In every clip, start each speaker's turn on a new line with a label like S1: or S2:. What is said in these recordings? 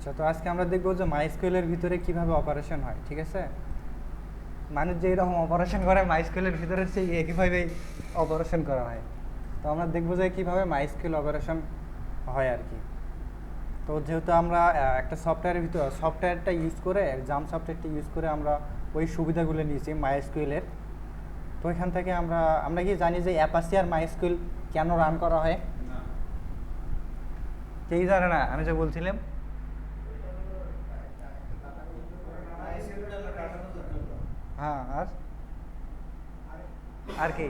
S1: আচ্ছা, তো আজকে আমরা দেখবো যে মাইস্কুয়েলের ভিতরে কিভাবে অপারেশন হয়। ঠিক আছে, মানুষ যেই রকম অপারেশন করে মাইস্কুয়েলের ভিতরে সেই একইভাবেই অপারেশন করা হয়। তো আমরা দেখবো যে কিভাবে মাইস্কুয়েল অপারেশন হয় আর কি। তো যেহেতু আমরা একটা সফটওয়্যারের ভিতর সফটওয়্যারটা ইউজ করে জাম সফটওয়্যারটা ইউজ করে আমরা ওই সুবিধাগুলো নিয়েছি মাইস্কুয়েলের। তো এখান থেকে আমরা আমরা কি জানি যে অ্যাপাচি আর মাইস্কুয়েল কেন রান করা হয়? কেই জানে না, আমি যে বলছিলাম। হ্যাঁ, আর কি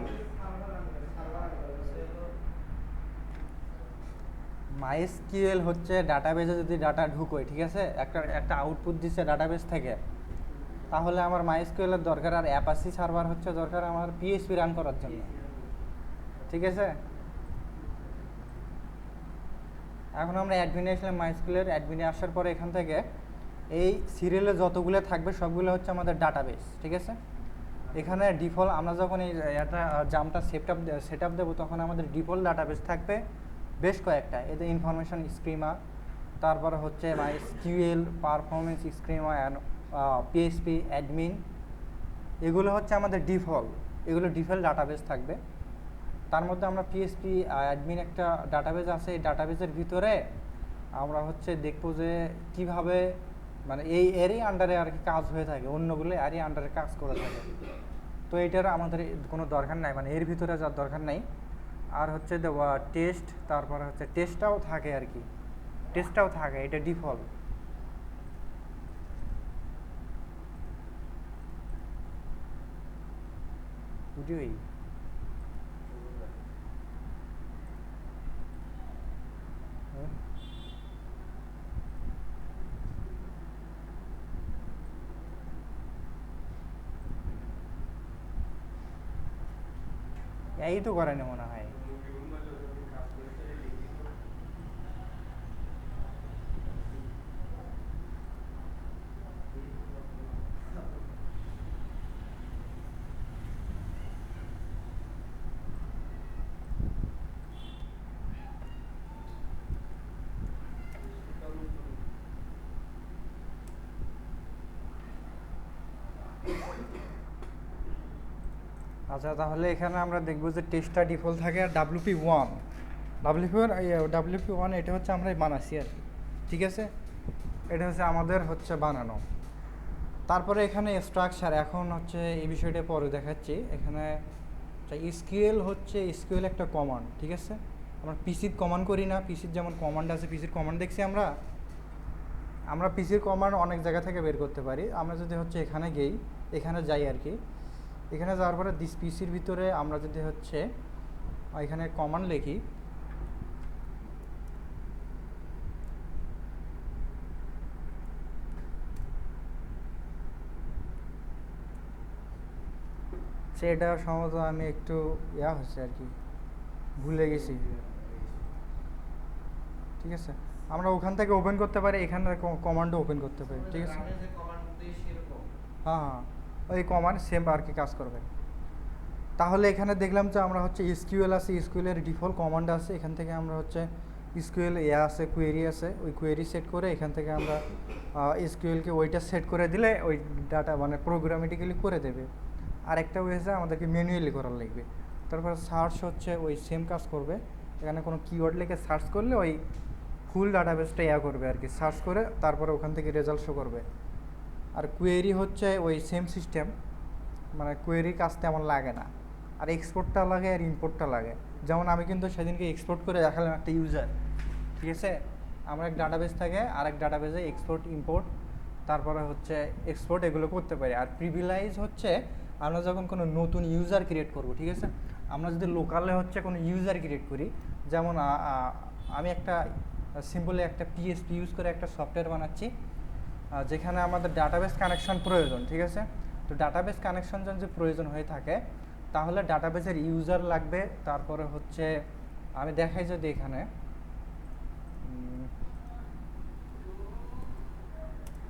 S1: মাইস্কিউএল হচ্ছে ডাটাবেজে যদি ডাটা ঢুকোয়, ঠিক আছে, একটা একটা আউটপুট দিচ্ছে ডাটাবেস থেকে, তাহলে আমার মাইস্কিউএলের দরকার। আর অ্যাপাচি সার্ভার হচ্ছে দরকার আমার পিএইচপি রান করার জন্য। ঠিক আছে, এখন আমরা অ্যাডমিনে আসলাম। মাইস্কিউএলের অ্যাডমিনে আসার পরে এখান থেকে এই সিরিয়ালে যতগুলো থাকবে সবগুলো হচ্ছে আমাদের ডাটাবেস। ঠিক আছে, এখানে ডিফল্ট আমরা যখন এই একটা জামটা সেট আপ দেবো তখন আমাদের ডিফল্ট ডাটাবেস থাকবে বেশ কয়েকটা। এতে ইনফরমেশন স্কিমা, তারপরে হচ্ছে MySQL, performance schema and PHP admin, এগুলো হচ্ছে আমাদের ডিফল্ট। এগুলো ডিফল্ট ডাটাবেস থাকবে। তার মধ্যে আমরা পিএইচপি অ্যাডমিন একটা ডাটাবেস আছে, এই ডাটাবেসের ভিতরে আমরা হচ্ছে দেখবো যে কীভাবে মানে এরই আন্ডারে আর কি কাজ হয়ে থাকে, অন্যগুলো এরই আন্ডারে কাজ করে থাকে। তো এইটার আমাদের কোনো দরকার নাই, মানে এর ভিতরে যার দরকার নাই। আর হচ্ছে টেস্ট, তারপরে হচ্ছে টেস্টটাও থাকে আর কি, টেস্টটাও থাকে, এটা ডিফল্ট। বুঝি এই তো করে না মনে হয়। আচ্ছা, তাহলে এখানে আমরা দেখবো যে টেস্টটা ডিফল্ট থাকে। আর ডাব্লিউপি ওয়ান এটা হচ্ছে আমরা বানাচ্ছি আর কি। ঠিক আছে, এটা হচ্ছে আমাদের হচ্ছে বানানো। তারপরে এখানে স্ট্রাকচার, এখন হচ্ছে এই বিষয়টা পরে দেখাচ্ছি। এখানে এসকিউএল একটা কমান্ড। ঠিক আছে, আমরা পিসির কমান্ড করি না, পিসির যেমন কমান্ড আছে, পিসির কমান্ড দেখছি আমরা পিসির কমান্ড অনেক জায়গা থেকে বের করতে পারি। আমরা যদি হচ্ছে এখানে যাই আর কি, এখানে যাওয়ার পরে দিস পিসির ভিতরে আমরা যদি হচ্ছে এখানে কমান্ড লিখি, সেটা সম্ভবত আমি একটু হচ্ছে আর কি, ভুলে গেছি। ঠিক আছে, আমরা ওখান থেকে ওপেন করতে পারি, এখানে কমান্ডও ওপেন করতে পারি। ঠিক আছে, হ্যাঁ হ্যাঁ, ওই কমান্ড সেম আর কি কাজ করবে। তাহলে এখানে দেখলাম যে আমরা হচ্ছে এসকিউএল আছে, এসকিউএলের ডিফল্ট কমান্ড আছে। এখান থেকে আমরা হচ্ছে এসকিউএল আছে, কোয়েরি আছে, ওই কোয়েরি সেট করে এখান থেকে আমরা এসকিউএলকে ওইটা সেট করে দিলে ওই ডাটা মানে প্রোগ্রামেটিক্যালি করে দেবে। আরেকটা হয়েছে আমাদেরকে ম্যানুয়ালি করার লাগবে। তারপর সার্চ হচ্ছে ওই সেম কাজ করবে। এখানে কোনো কিওয়ার্ড লিখে সার্চ করলে ওই ফুল ডাটাবেসটা করবে আর কি, সার্চ করে তারপরে ওখান থেকে রেজাল্ট শো করবে। আর কোয়েরি হচ্ছে ওই সেম সিস্টেম, মানে কোয়েরি কাজ তেমন লাগে না। আর এক্সপোর্টটা লাগে আর ইম্পোর্টটা লাগে। যেমন আমি কিন্তু সেদিনকে এক্সপোর্ট করে দেখালাম একটা ইউজার। ঠিক আছে, আমরা এক ডাটাবেস থাকে আরেক ডাটাবেসে এক্সপোর্ট ইম্পোর্ট, তারপরে হচ্ছে এক্সপোর্ট এগুলো করতে পারি। আর প্রিভিলাইজ হচ্ছে আমরা যখন কোনো নতুন ইউজার ক্রিয়েট করব। ঠিক আছে, আমরা যদি লোকালে হচ্ছে কোনো ইউজার ক্রিয়েট করি, যেমন আমি একটা সিম্পলি একটা পিএসপি ইউজ করে একটা সফটওয়্যার বানাচ্ছি যেখানে আমাদের ডাটাবেস কানেকশন প্রয়োজন। ঠিক আছে, তো ডাটাবেস কানেকশন যদি প্রয়োজন হয়ে থাকে তাহলে ডাটাবেসের ইউজার লাগবে। তারপরে হচ্ছে আমি দেখাই যদি এখানে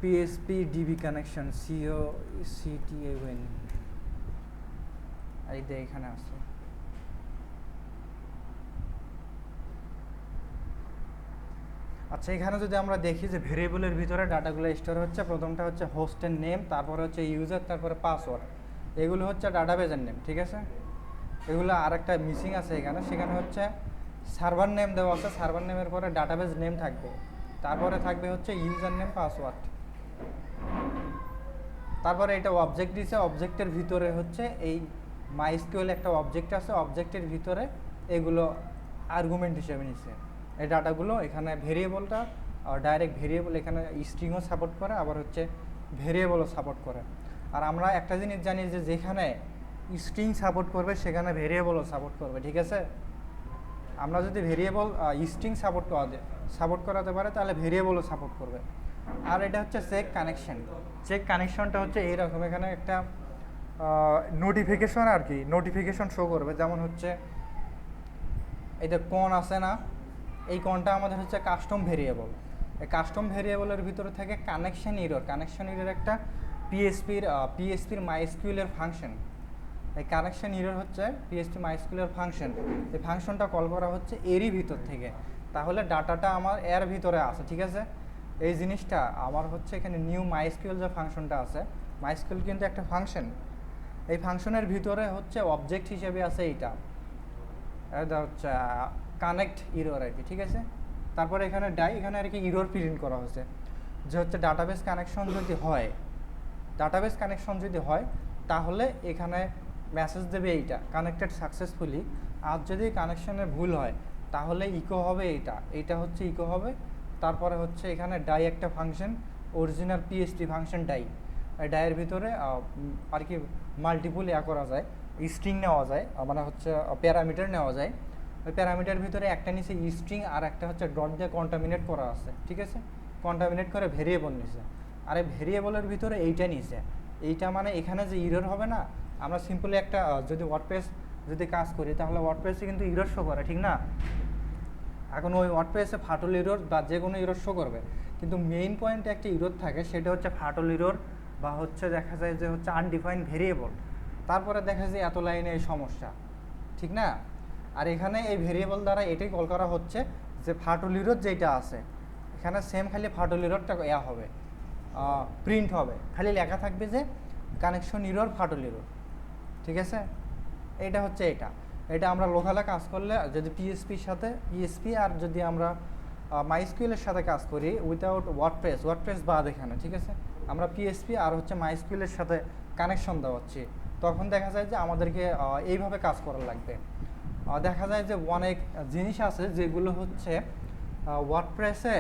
S1: পিএসপি ডিবি কানেকশন COCTAN এইটা এখানে আছে। আচ্ছা, এখানে যদি আমরা দেখি যে ভেরিয়েবলের ভিতরে ডাটাগুলো স্টোর হচ্ছে, প্রথমটা হচ্ছে হোস্টের নেম, তারপরে হচ্ছে ইউজার, তারপরে পাসওয়ার্ড, এগুলো হচ্ছে ডাটাবেজের নেম, ঠিক আছে। এগুলো আরেকটা মিসিং আছে এখানে, সেখানে হচ্ছে সার্ভার নেম দেওয়া আছে, সার্ভার নেমের পরে ডাটাবেজ নেম থাকবে, তারপরে থাকবে হচ্ছে ইউজার নেম, পাসওয়ার্ড, তারপরে এটা অবজেক্ট দিছে, অবজেক্টের ভিতরে হচ্ছে এই মাইস্কিউএল একটা অবজেক্ট আছে, অবজেক্টের ভিতরে এগুলো আর্গুমেন্ট হিসেবে নিচ্ছে এই ডাটাগুলো। এখানে ভেরিয়েবলটা ডাইরেক্ট ভেরিয়েবল, এখানে স্ট্রিংও সাপোর্ট করে, আবার হচ্ছে ভেরিয়েবলও সাপোর্ট করে। আর আমরা একটা জিনিস জানি যে যেখানে স্ট্রিং সাপোর্ট করবে সেখানে ভেরিয়েবলও সাপোর্ট করবে, ঠিক আছে। আমরা যদি ভেরিয়েবল স্ট্রিং সাপোর্ট করাতে পারে তাহলে ভেরিয়েবলও সাপোর্ট করবে। আর এটা হচ্ছে চেক কানেকশন। চেক কানেকশনটা হচ্ছে এইরকম, এখানে একটা নোটিফিকেশন আর কি, নোটিফিকেশন শো করবে, যেমন হচ্ছে এটা কন আছে না, এই কনটা আমাদের হচ্ছে কাস্টম ভেরিয়েবল। এই কাস্টম ভেরিয়েবলের ভিতরে থাকে কানেকশন ইরর একটা পিএসপির মাইস্কিউএলের ফাংশন। এই কানেকশন ইরর হচ্ছে পিএসপি মাইস্কিউএলের ফাংশন, এই ফাংশনটা কল করা হচ্ছে এরই ভিতর থেকে, তাহলে ডাটাটা আমার এর ভিতরে আছে, ঠিক আছে। এই জিনিসটা আমার হচ্ছে এখানে নিউ মাইস্কিউএল যে ফাংশনটা আছে, মাইস্কিউএল কিন্তু একটা ফাংশন, এই ফাংশনের ভিতরে হচ্ছে অবজেক্ট হিসেবে আছে এইটা, এটা হচ্ছে কানেক্ট ইরর আর কি, ঠিক আছে। তারপরে এখানে এখানে আর কি ইরর প্রিন্ট করা হয়েছে যে হচ্ছে ডাটাবেস কানেকশন যদি হয় তাহলে এখানে মেসেজ দেবে এইটা কানেক্টেড সাকসেসফুলি। আর যদি কানেকশনে ভুল হয় তাহলে ইকো হবে এইটা হচ্ছে ইকো হবে। তারপরে হচ্ছে এখানে একটা ফাংশন, অরিজিনাল পিএসপি ফাংশন ডাইয়ের ভিতরে আর কি মাল্টিপুল করা যায়, স্ট্রিং নেওয়া যায়, মানে হচ্ছে প্যারামিটার নেওয়া যায়। ওই প্যারামিটার ভিতরে একটা নিচে স্ট্রিং আর একটা হচ্ছে ডট দিয়ে কন্টামিনেট করা আছে, ঠিক আছে। কন্টামিনেট করে ভেরিয়েবল নিছে, আর এই ভেরিয়েবলের ভিতরে এইটা নিছে, এইটা মানে এখানে যে ইরর হবে না, আমরা সিম্পলি একটা যদি ওয়ার্ডপ্রেস যদি কাজ করি তাহলে ওয়ার্ডপ্রেসে কিন্তু ইরর শো করে, ঠিক না। এখন ওই ওয়ার্ডপ্রেসে ফাটল ইরর বা যে কোনো ইরর শো করবে, কিন্তু মেইন পয়েন্টে একটা ইরর থাকে, সেটা হচ্ছে ফাটল ইরর, বা হচ্ছে দেখা যায় যে হচ্ছে আনডিফাইন্ড ভেরিয়েবল, তারপরে দেখা যায় এত লাইনে এই সমস্যা, ঠিক না। আর এখানে এই ভেরিয়েবল দ্বারা এটাই কল করা হচ্ছে যে ফাটল ইরর যেটা আছে এখানে সেম খালি ফাটল ইররটা হবে, প্রিন্ট হবে, খালি লেখা থাকবে যে কানেকশন ইরর ফাটল ইরর, ঠিক আছে। এটা হচ্ছে এটা আমরা লোকালে কাজ করলে যদি পিএসপি আর যদি আমরা মাইস্কিউএলের সাথে কাজ করি উইথাউট ওয়ার্ডপ্রেস বাদ এখানে, ঠিক আছে, আমরা পিএসপি আর হচ্ছে মাইস্কিউএলের সাথে কানেকশন দেওয়াচ্ছি, তখন দেখা যায় যে আমাদেরকে এইভাবে কাজ করা লাগবে। দেখা যায় যে অনেক জিনিস আছে যেগুলো হচ্ছে ওয়ার্ডপ্রেসে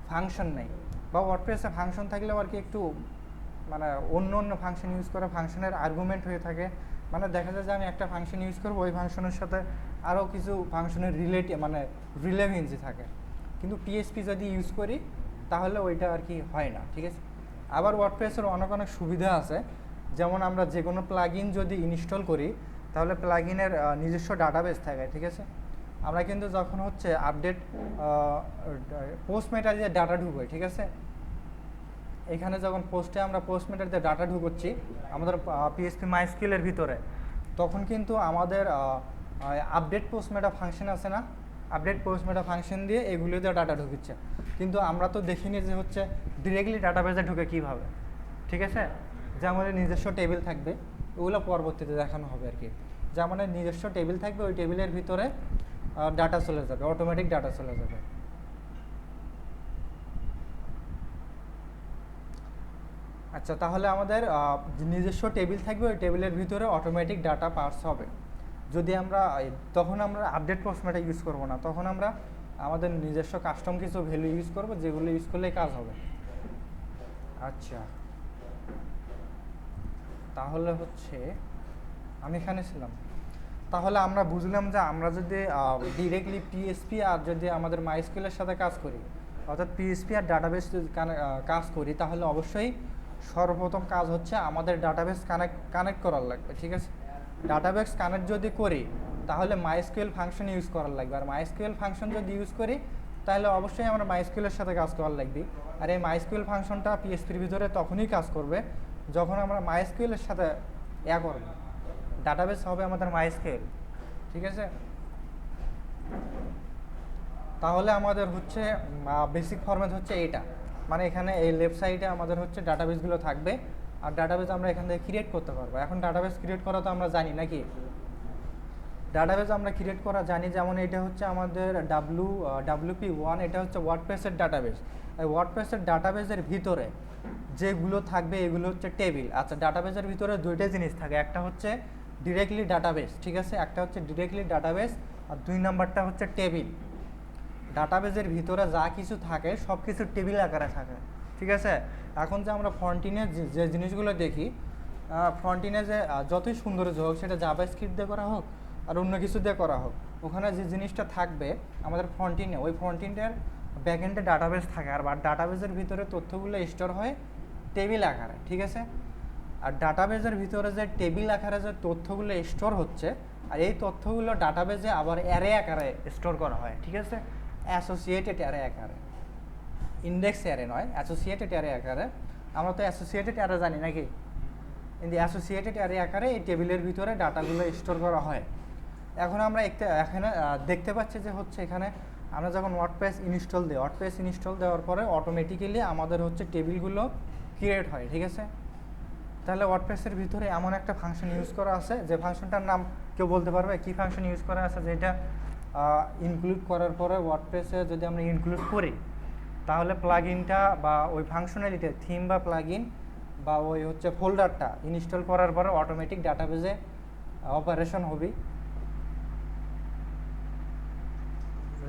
S1: ফাংশন নেই, বা ওয়ার্ডপ্রেসে ফাংশন থাকলেও আর কি একটু মানে অন্য ফাংশন ইউজ করে ফাংশনের আর্গুমেন্ট হয়ে থাকে, মানে দেখা যায় যে আমি একটা ফাংশন ইউজ করবো, ওই ফাংশনের সাথে আরও কিছু ফাংশনের রিলেভেন্সি থাকে, কিন্তু পিএসপি যদি ইউজ করি তাহলে ওইটা আর কি হয় না, ঠিক আছে। আবার ওয়ার্ডপ্রেসের অনেক সুবিধা আছে, যেমন আমরা যে কোনো প্লাগইন যদি ইনস্টল করি তাহলে প্লাগইনের নিজস্ব ডাটাবেস থাকে, ঠিক আছে। আমরা কিন্তু যখন হচ্ছে আপডেট পোস্ট মেটার দিয়ে ডাটা ঢুকোই, ঠিক আছে, এখানে যখন আমরা পোস্ট মেটার দিয়ে ডাটা ঢুকোচ্ছি আমাদের পিএসপি মাইস্কিউএলের ভিতরে, তখন কিন্তু আমাদের আপডেট পোস্ট মেটা ফাংশন আছে না, আপডেট পোস্ট মেটা ফাংশন দিয়ে এগুলো দিয়ে ডাটা ঢুকিচ্ছে, কিন্তু আমরা তো দেখিনি যে হচ্ছে ডিরেক্টলি ডাটাবেসে ঢুকে কীভাবে, ঠিক আছে। যে আমাদের নিজস্ব টেবিল থাকবে, ওগুলো পরবর্তীতে দেখানো হবে আর কি, যে আমাদের নিজস্ব টেবিল থাকবে, ওই টেবিলের ভিতরে ডাটা চলে যাবে, অটোমেটিক ডাটা চলে যাবে। আচ্ছা, তাহলে আমাদের নিজস্ব টেবিল থাকবে, ওই টেবিলের ভিতরে অটোমেটিক ডাটা পাস হবে। যদি আমরা তখন আমরা আপডেট পোস্ট মেটা ইউজ করব না, তখন আমরা আমাদের নিজস্ব কাস্টম কিছু ভ্যালু ইউজ করব, যেগুলো ইউজ করলেই কাজ হবে। আচ্ছা, তাহলে হচ্ছে আমি এখানে ছিলাম, তাহলে আমরা বুঝলাম যে আমরা যদি ডিরেক্টলি পিএসপি আর যদি আমাদের মাইস্কিউএলের সাথে কাজ করি, অর্থাৎ পিএসপি আর ডাটাবেস যদি কাজ করি, তাহলে অবশ্যই সর্বপ্রথম কাজ হচ্ছে আমাদের ডাটাবেস কানেক্ট করার লাগবে, ঠিক আছে। ডাটাবেস কানেক্ট যদি করি তাহলে মাইস্কিউএল ফাংশন ইউজ করার লাগবে, আর মাইস্কিউএল ফাংশন যদি ইউজ করি তাহলে অবশ্যই আমরা মাইস্কিউএলের সাথে কাজ করার লাগবে। আর এই মাইস্কিউএল ফাংশনটা পিএসপির ভিতরে তখনই কাজ করবে যখন আমরা মাইস্কিউএলের সাথে করব, ডাটাবেস হবে আমাদের মাইস্কিউএল, ঠিক আছে। তাহলে আমাদের হচ্ছে বেসিক ফরম্যাট হচ্ছে এইটা, মানে এখানে এই লেফট সাইডে আমাদের হচ্ছে ডাটাবেসগুলো থাকবে, আর ডাটাবেস আমরা এখান থেকে ক্রিয়েট করতে পারবো। এখন ডাটাবেস ক্রিয়েট করা তো আমরা জানি নাকি, ডাটাবেস আমরা ক্রিয়েট করা জানি, যেমন এটা হচ্ছে আমাদের WP1, এটা হচ্ছে ওয়ার্ডপ্রেসের ডাটাবেস। এই ওয়ার্ডপ্রেসের ডাটাবেসের ভিতরে যেগুলো থাকবে এগুলো হচ্ছে টেবিল। আচ্ছা, ডাটাবেসের ভিতরে দুইটা জিনিস থাকে, একটা হচ্ছে ডিরেক্টলি ডাটাবেস, ঠিক আছে, একটা হচ্ছে ডিরেক্টলি ডাটাবেস, আর 2 নাম্বারটা হচ্ছে টেবিল। ডাটাবেসের ভিতরে যা কিছু থাকে সব কিছু টেবিল আকারে থাকে, ঠিক আছে। এখন যে আমরা ফ্রন্টিনে যে জিনিসগুলো দেখি, ফ্রন্টিনে যে যতই সৌন্দর্য হোক, সেটা জাভাস্ক্রিপ্ট দিয়ে করা হোক আর অন্য কিছু দিয়ে করা হোক, ওখানে যে জিনিসটা থাকবে আমাদের ফ্রন্টিনে, ওই ফ্রন্টিনের ব্যাকএন্ডে ডাটাবেস থাকে, আর ডাটাবেসের ভিতরে তথ্যগুলো স্টোর হয় টেবিল আকারে, ঠিক আছে। আর ডাটাবেসের ভিতরে যে টেবিল আকারে যে তথ্যগুলো স্টোর হচ্ছে, আর এই তথ্যগুলো ডাটাবেসে আবার অ্যারে আকারে স্টোর করা হয়, ঠিক আছে, অ্যাসোসিয়েটেড অ্যারে আকারে, ইন্ডেক্স অ্যারে নয়, অ্যাসোসিয়েটেড অ্যারে আকারে। আমরা তো অ্যাসোসিয়েটেড অ্যারে জানি নাকি, কিন্তু অ্যাসোসিয়েটেড অ্যারে আকারে এই টেবিলের ভিতরে ডাটাগুলো স্টোর করা হয়। এখন আমরা এখানে দেখতে পাচ্ছি যে হচ্ছে এখানে আমরা যখন ওয়ার্ডপ্রেস ইনস্টল দিই, ওয়ার্ডপ্রেস ইনস্টল দেওয়ার পরে অটোমেটিক্যালি আমাদের হচ্ছে টেবিলগুলো ক্রিয়েট হয়, ঠিক আছে। তাহলে ওয়ার্ডপ্রেসের ভিতরে এমন একটা ফাংশন ইউজ করা আছে, যে ফাংশনটার নাম কেউ বলতে পারবে কি ফাংশন ইউজ করা আছে, যেটা ইনক্লুড করার পরে ওয়ার্ডপ্রেসে যদি আমরা ইনক্লুড করি, তাহলে প্লাগইনটা বা ওই ফাংশনালিটি থিম বা প্লাগইন বা ওই হচ্ছে ফোল্ডারটা ইনস্টল করার পরে অটোমেটিক ডাটাবেসে অপারেশন হবে।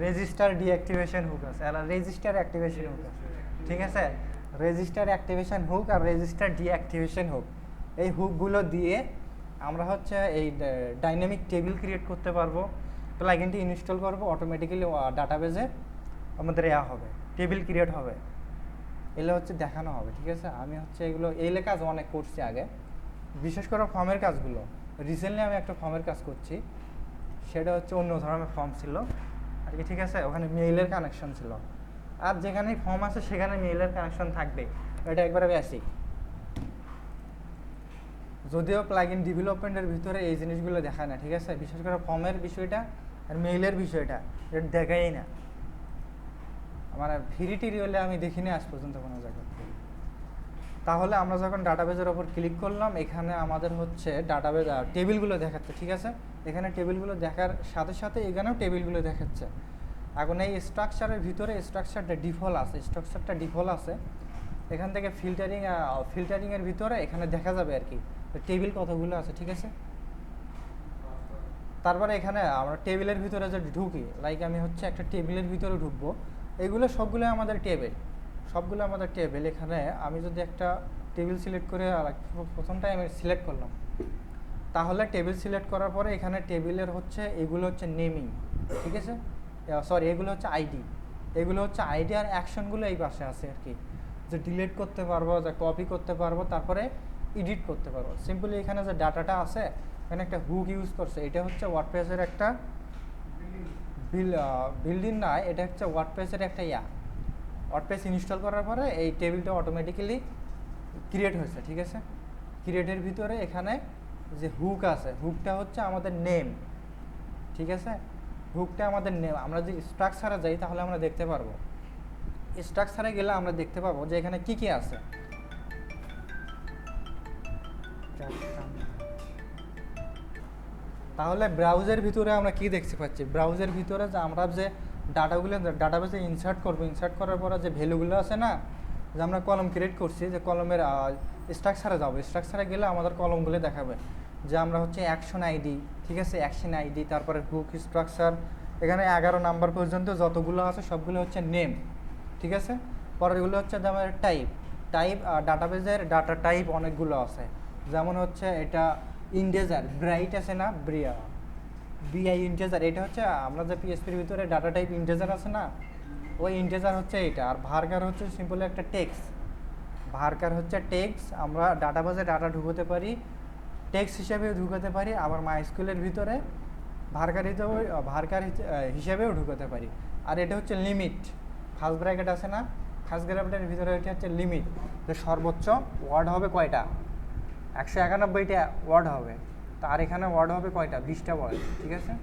S1: রেজিস্টার ডিঅ্যাক্টিভেশন হুক আছে, আর রেজিস্টার অ্যাক্টিভেশন হুক আছে, ঠিক আছে। রেজিস্টার অ্যাক্টিভেশন হুক আর রেজিস্টার ডিঅ্যাক্টিভেশন হুক, এই হুকগুলো দিয়ে আমরা হচ্ছে এই ডাইনামিক টেবিল ক্রিয়েট করতে পারবো। প্লাগইনটি ইনস্টল করবো, অটোমেটিক্যালি ডাটাবেসে আমাদের হবে, টেবিল ক্রিয়েট হবে, এগুলো হচ্ছে দেখানো হবে, ঠিক আছে। আমি হচ্ছে এগুলো এইগুলো কাজ অনেক করছি আগে, বিশেষ করে ফর্মের কাজগুলো। রিসেন্টলি আমি একটা ফর্মের কাজ করছি, সেটা হচ্ছে অন্য ধরনের ফর্ম ছিল আর কি, ঠিক আছে। ওখানে মেইলের কানেকশন ছিল, আর যেখানেই ফর্ম আছে সেখানে মেইলের কানেকশন থাকবে, এটা একবারে বেসিক। যদিও প্লাগইন ডেভেলপমেন্টের ভিতরে এই জিনিসগুলো দেখায় না, ঠিক আছে, বিশেষ করে ফর্মের বিষয়টা আর মেইলের বিষয়টা এটা দেখাই না। মানে ফ্রি টিরিয়ালে আমি দেখিনি আজ পর্যন্ত কোনো জায়গায়। তাহলে আমরা যখন ডাটাবেজের ওপর ক্লিক করলাম, এখানে আমাদের হচ্ছে ডাটাবেজ টেবিলগুলো দেখাচ্ছে, ঠিক আছে। এখানে টেবিলগুলো দেখার সাথে সাথে এখানেও টেবিলগুলো দেখাচ্ছে। এখন এই স্ট্রাকচারের ভিতরে স্ট্রাকচারটা ডিফল্ট আছে, এখান থেকে ফিল্টারিংয়ের ভিতরে এখানে দেখা যাবে আর কি টেবিল কতগুলো আছে, ঠিক আছে। তারপরে এখানে আমরা টেবিলের ভিতরে যে ঢুকি, লাইক আমি হচ্ছে একটা টেবিলের ভিতরে ঢুকবো, এগুলো সবগুলো আমাদের টেবিল। এখানে আমি যদি একটা টেবিল সিলেক্ট করে প্রথমটাই আমি সিলেক্ট করলাম, তাহলে টেবিল সিলেক্ট করার পরে এখানে টেবিলের হচ্ছে এগুলো হচ্ছে নেমিং, ঠিক আছে, সরি এগুলো হচ্ছে আইডি, আর অ্যাকশনগুলো এই পাশে আছে আর কি, যে ডিলিট করতে পারবো, যে কপি করতে পারবো, তারপরে এডিট করতে পারবো। সিম্পলি এখানে যে ডাটাটা আছে, এখানে একটা হুক ইউজ করছে, এটা হচ্ছে ওয়ার্ডপ্রেসের একটা বিল্ডিং নয়, এটা হচ্ছে ওয়ার্ডপ্রেসের একটা ওয়ার্ডপ্রেস ইনস্টল করার পরে এই টেবিলটা অটোমেটিক্যালি ক্রিয়েট হয়েছে, ঠিক আছে। ক্রিয়েটের ভিতরে এখানে যে হুক আছে, হুকটা হচ্ছে আমাদের নেম, ঠিক আছে, হুকটা আমাদের নেম। আমরা যদি স্ট্রাকচারে যাই তাহলে আমরা দেখতে পারবো, স্ট্রাকচারে গেলে আমরা দেখতে পাবো যে এখানে কি কি আছে। তাহলে ব্রাউজের ভিতরে আমরা কি দেখতে পাচ্ছি, ব্রাউজের ভিতরে যে আমরা যে ডাটাবেসে ইনসার্ট করার পরে যে ভ্যালুগুলো আছে না, যে আমরা কলম ক্রিয়েট করছি, যে কলমের স্ট্রাকচারে যাবো, স্ট্রাকচারে গেলে আমাদের কলমগুলো দেখাবে, যে আমরা হচ্ছে অ্যাকশন আইডি, ঠিক আছে, অ্যাকশন আইডি, তারপরে হুক স্ট্রাকচার, এখানে 11 নাম্বার পর্যন্ত যতগুলো আছে সবগুলো হচ্ছে নেম, ঠিক আছে। পরেরগুলো হচ্ছে আমাদের টাইপ, ডাটাবেসের ডাটা টাইপ অনেকগুলো আছে, যেমন হচ্ছে এটা ইন্টিজার, ব্রাইট আছে না, বিআই ইন্টিজার, এটা হচ্ছে আমরা যে পিএসপির ভিতরে ডাটা টাইপ ইন্টিজার আছে না, ওই ইন্টিজার হচ্ছে এটা। আর ভার্কার হচ্ছে সিম্পলি একটা টেক্সট, আমরা ডাটাবেসে ডাটা ঢুকাতে পারি, টেক্সট হিসাবেও ঢুকাতে পারি, আবার মাইস্কুলের ভিতরে ভার্কার হিসাবেও ঢুকাতে পারি। আর এটা হচ্ছে লিমিট, ফার্স্ট ব্র্যাকেট আছে না, ফার্স্ট ব্র্যাকেটের ভিতরে এটা হচ্ছে লিমিট, যে সর্বোচ্চ ওয়ার্ড হবে কয়টা, 191টা ওয়ার্ড হবে। তার এখানে ওয়ার্ড হবে কয়টা, 20টা ওয়ার্ড, ঠিক আছে,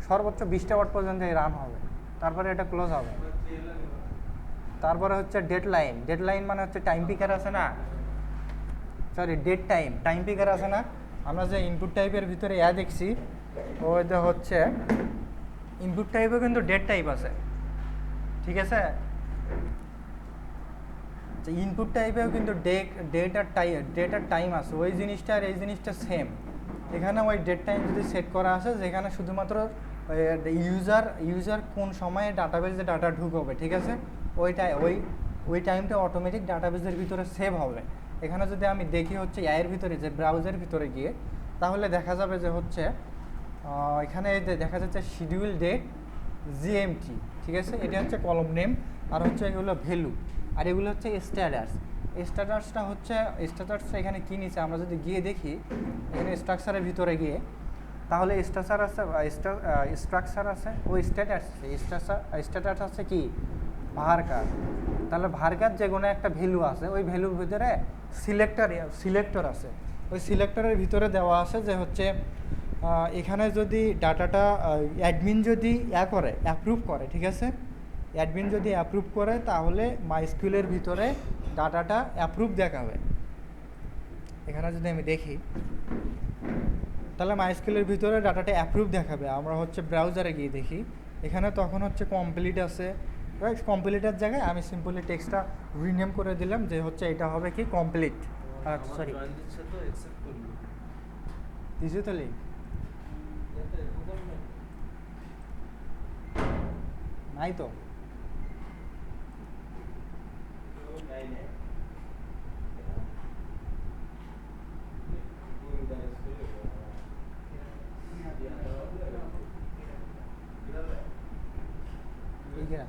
S1: সর্বোচ্চ 20টা ওয়ার্ড পর্যন্ত রান হবে। তারপরে এটা ক্লোজ হবে। তারপরে হচ্ছে ডেডলাইন। ডেডলাইন মানে হচ্ছে টাইম পিকার আছে না, সরি টাইম পিকার আছে না, আমরা যে ইনপুট টাইপের ভিতরে দেখছি ওইটা হচ্ছে ইনপুট টাইপেও কিন্তু ডেট টাইপ আছে, ঠিক আছে। ইনপুট টাইপেও কিন্তু ডেট আর টাইম আছে, ওই জিনিসটা আর এই জিনিসটা সেম। এখানে ওই ডেট টাইম যদি সেট করা আছে যেখানে শুধুমাত্র ইউজার কোন সময়ে ডাটাবেজে ডাটা ঢুকবে, ঠিক আছে, ওই টাইমটা অটোমেটিক ডাটাবেজের ভিতরে সেভ হবে। এখানে যদি আমি দেখি হচ্ছে এর ভিতরে যে ব্রাউজার ভিতরে গিয়ে, তাহলে দেখা যাবে যে হচ্ছে এখানে দেখা যাচ্ছে শিডিউল ডেট জিএমটি, ঠিক আছে, এটা হচ্ছে কলম নেম, আর হচ্ছে এগুলো ভ্যালু, আর এগুলো হচ্ছে স্ট্যাটাসটা হচ্ছে স্ট্যাটাসটা এখানে কী নিচ্ছে আমরা যদি গিয়ে দেখি এখানে স্ট্রাকচারের ভিতরে গিয়ে, তাহলে স্ট্রাকচার আছে ওই স্ট্যাটাস আছে কি ভার্কার। তাহলে ভার্কার যে কোনো একটা ভ্যালু আছে, ওই ভ্যালুর ভিতরে সিলেক্টর আছে, ওই সিলেক্টরের ভিতরে দেওয়া আছে যে হচ্ছে এখানে যদি ডাটাটা অ্যাডমিন যদি অ্যাপ্রুভ করে, ঠিক আছে, অ্যাডমিন যদি অ্যাপ্রুভ করে তাহলে মাইস্কুলের ভিতরে ডাটাটা অ্যাপ্রুভ দেখাবে। এখানে যদি আমি দেখি তাহলে মাইস্কুলের ভিতরে ডাটাটা অ্যাপ্রুভ দেখাবে। আমরা হচ্ছে ব্রাউজারে গিয়ে দেখি, এখানে তখন হচ্ছে কমপ্লিট আছে, রাইট। কমপ্লিটের জায়গায় আমি সিম্পলি টেক্সটটা রিনেম করে দিলাম যে হচ্ছে এটা হবে কি কমপ্লিট। সরি দিছি তো লিঙ্ক নাই তো, ठीक है।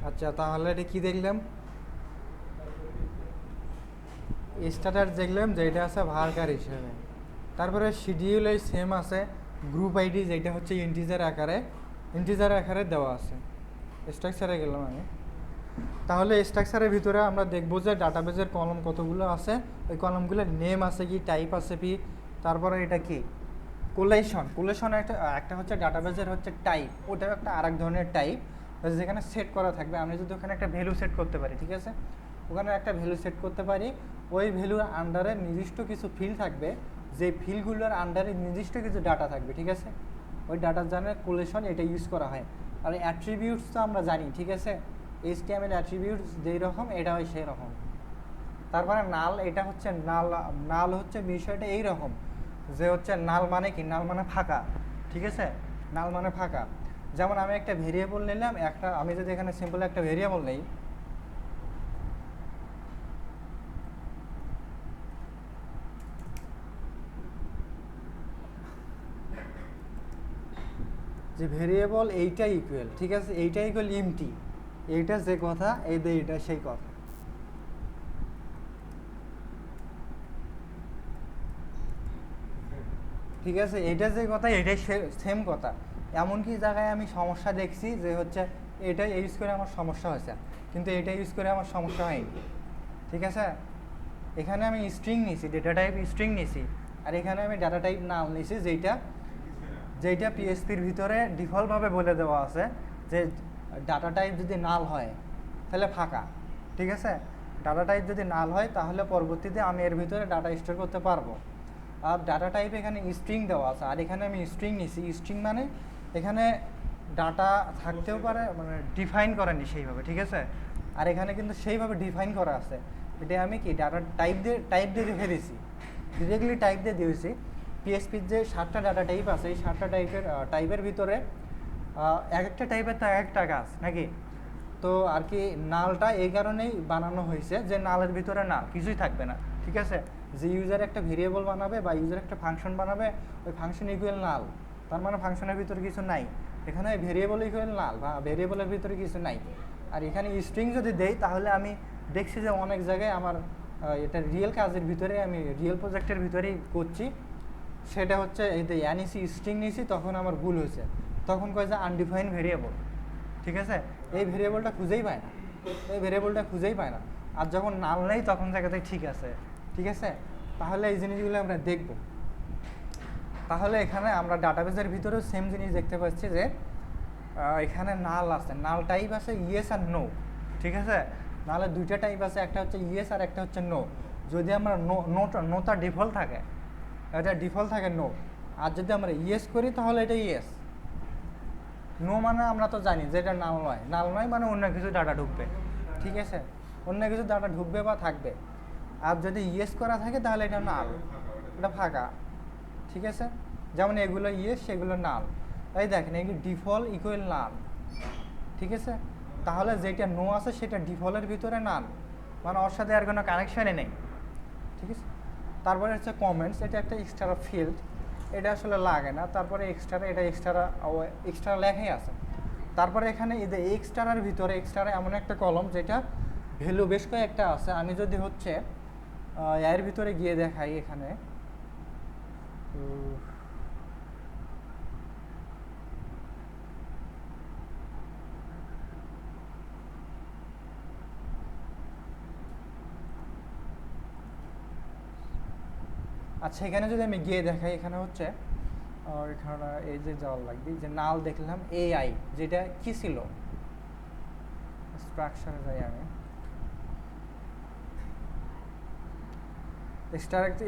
S1: আচ্ছা তাহলে এটা কি দেখলাম, স্ট্যাটাস দেখলাম যে এটা আছে ভার্কার হিসেবে। তারপরে শিডিউল এই সেম আছে, গ্রুপ আইডি যেটা হচ্ছে ইন্টিজার আকারে দেওয়া আছে। স্ট্রাকচারে গেলাম আমি, তাহলে স্ট্রাকচারের ভিতরে আমরা দেখবো যে ডাটাবেজের কলম কতগুলো আছে, ওই কলমগুলোর নেম আছে কি, টাইপ আছে কি, তারপরে এটা কি কোলেশন একটা হচ্ছে ডাটাবেজের হচ্ছে টাইপ, ওটা একটা আরেক ধরনের টাইপ যেখানে সেট করা থাকবে। আমি যদি ওখানে একটা ভ্যালু সেট করতে পারি, ঠিক আছে, ওখানে একটা ভ্যালু সেট করতে পারি, ওই ভ্যালুর আন্ডারে নির্দিষ্ট কিছু ফিল্ড থাকবে, যে ফিল্ডগুলোর আন্ডারে নির্দিষ্ট কিছু ডাটা থাকবে, ঠিক আছে, ওই ডাটার জন্য কোলেশন এটা ইউজ করা হয়। আর অ্যাট্রিবিউটস তো আমরা জানি, ঠিক আছে, HTML অ্যাট্রিবিউটস যেই রকম এটা হয় সেই রকম। তারপরে নাল, এটা হচ্ছে নাল হচ্ছে বিষয়টা এই রকম যে হচ্ছে নাল মানে কি, নাল মানে ফাঁকা, ঠিক আছে, নাল মানে ফাঁকা। যেমন আমি একটা ভেরিয়েবল নিলাম, আমি যদি এখানে সিম্পল একটা ভেরিয়েবল নেই, যে ভেরিয়েবল এইটা ইকুয়াল, ঠিক আছে, এইটা ইকুয়াল এমটি, এইটা যে কথা এইটা সেই কথা, ঠিক আছে, এইটা যে কথা এটাই সেম কথা। এমনকি জায়গায় আমি সমস্যা দেখছি যে হচ্ছে এটা ইউজ করে আমার সমস্যা হয়েছে, কিন্তু এটা ইউজ করে আমার সমস্যা হয়নি, ঠিক আছে। এখানে আমি স্ট্রিং নিছি, ডেটা টাইপ স্ট্রিং নিছি, আর এখানে আমি ডাটা টাইপ নাল নিছি, যেইটা পিএসপির ভিতরে ডিফল্টভাবে বলে দেওয়া আছে যে ডাটা টাইপ যদি নাল হয় তাহলে ফাঁকা, ঠিক আছে, ডাটা টাইপ যদি নাল হয় তাহলে পরবর্তীতে আমি এর ভিতরে ডাটা স্টোর করতে পারবো। আর ডাটা টাইপ এখানে স্ট্রিং দেওয়া আছে, আর এখানে আমি স্ট্রিং নিছি। স্ট্রিং মানে এখানে ডাটা থাকতেও পারে, মানে ডিফাইন করেনি সেইভাবে, ঠিক আছে, আর এখানে কিন্তু সেইভাবে ডিফাইন করা আছে। এটা আমি কি ডাটা টাইপ দিয়ে রেখে দিয়েছি, ডিরেক্টলি টাইপ দিয়ে দিয়েছি। পিএসপির যে 7টা ডাটা টাইপ আছে, এই 7টা টাইপের ভিতরে এক একটা টাইপের তো এক একটা কাজ নাকি, তো আর কি নালটা এই কারণেই বানানো হয়েছে যে নালের ভিতরে নাল কিছুই থাকবে না, ঠিক আছে। যে ইউজার একটা ভেরিয়েবল বানাবে বা ইউজার একটা ফাংশন বানাবে, ওই ফাংশন ইকুয়াল নাল, তার মানে ফাংশনের ভিতরে কিছু নাই। এখানে ভেরিয়েবল ইকুয়াল নাল বা ভেরিয়েবলের ভিতরে কিছু নাই। আর এখানে স্ট্রিং যদি দেই তাহলে আমি দেখছি যে অনেক জায়গায় আমার এটা রিয়েল কাজের ভিতরে আমি রিয়েল প্রজেক্টের ভিতরেই করছি, সেটা হচ্ছে এই যে অ্যানিসি স্ট্রিং নিয়েছি, তখন আমার ভুল হয়েছে। তখন কয় যে আনডিফাইন ভেরিয়েবল, ঠিক আছে, এই ভেরিয়েবলটা খুঁজেই পায় না, এই ভেরিয়েবলটা খুঁজেই পায় না। আর যখন নাল নেই তখন জায়গাতে ঠিক আছে, ঠিক আছে। তাহলে এই জিনিসগুলো আমরা দেখব। তাহলে এখানে আমরা ডাটাবেসের ভিতরেও সেম জিনিস দেখতে পাচ্ছি যে এখানে নাল আছে, নাল টাইপ আছে ইয়েস আর নো, ঠিক আছে। নাহলে দুইটা টাইপ আছে, একটা হচ্ছে ইয়েস আর একটা হচ্ছে নো। যদি আমরা নোটা ডিফল্ট থাকে, এটা ডিফল্ট থাকে নো, আর যদি আমরা ইয়েস করি তাহলে এটা ইয়েস। নো মানে আমরা তো জানি যে এটা নাল নয়, নাল নয় মানে অন্য কিছু ডাটা ঢুকবে, ঠিক আছে, অন্য কিছু ডাটা ঢুকবে বা থাকবে। আর যদি ইয়েস করা থাকে তাহলে এটা নাল, এটা ফাঁকা, ঠিক আছে। যেমন এগুলো ইয়েস, সেগুলো নাল। তাই দেখেন এই ডিফল্ট ইকুয়াল নাল, ঠিক আছে। তাহলে যেটা নো আছে সেটা ডিফল্টের ভিতরে নাল, মানে ওর সাথে আর কোনো কানেকশানই নেই, ঠিক আছে। তারপরে হচ্ছে কমেন্টস, এটা একটা এক্সট্রা ফিল্ড, এটা আসলে লাগে না। তারপরে এক্সট্রা, এটা এক্সট্রা লেখাই আছে। তারপরে এখানে এই যে এক্সট্রার ভিতরে এক্সট্রা এমন একটা কলম যেটা ভ্যালু বেশ কয়েকটা আছে। আমি যদি হচ্ছে এর ভিতরে গিয়ে দেখাই এখানে, আচ্ছা এখানে যদি আমি গিয়ে দেখাই, এখানে হচ্ছে এখানে এই যে যাওয়ার লাগবে যে নাল দেখলাম এআই, যেটা কি ছিল স্ট্রাকচারে যাই আমি,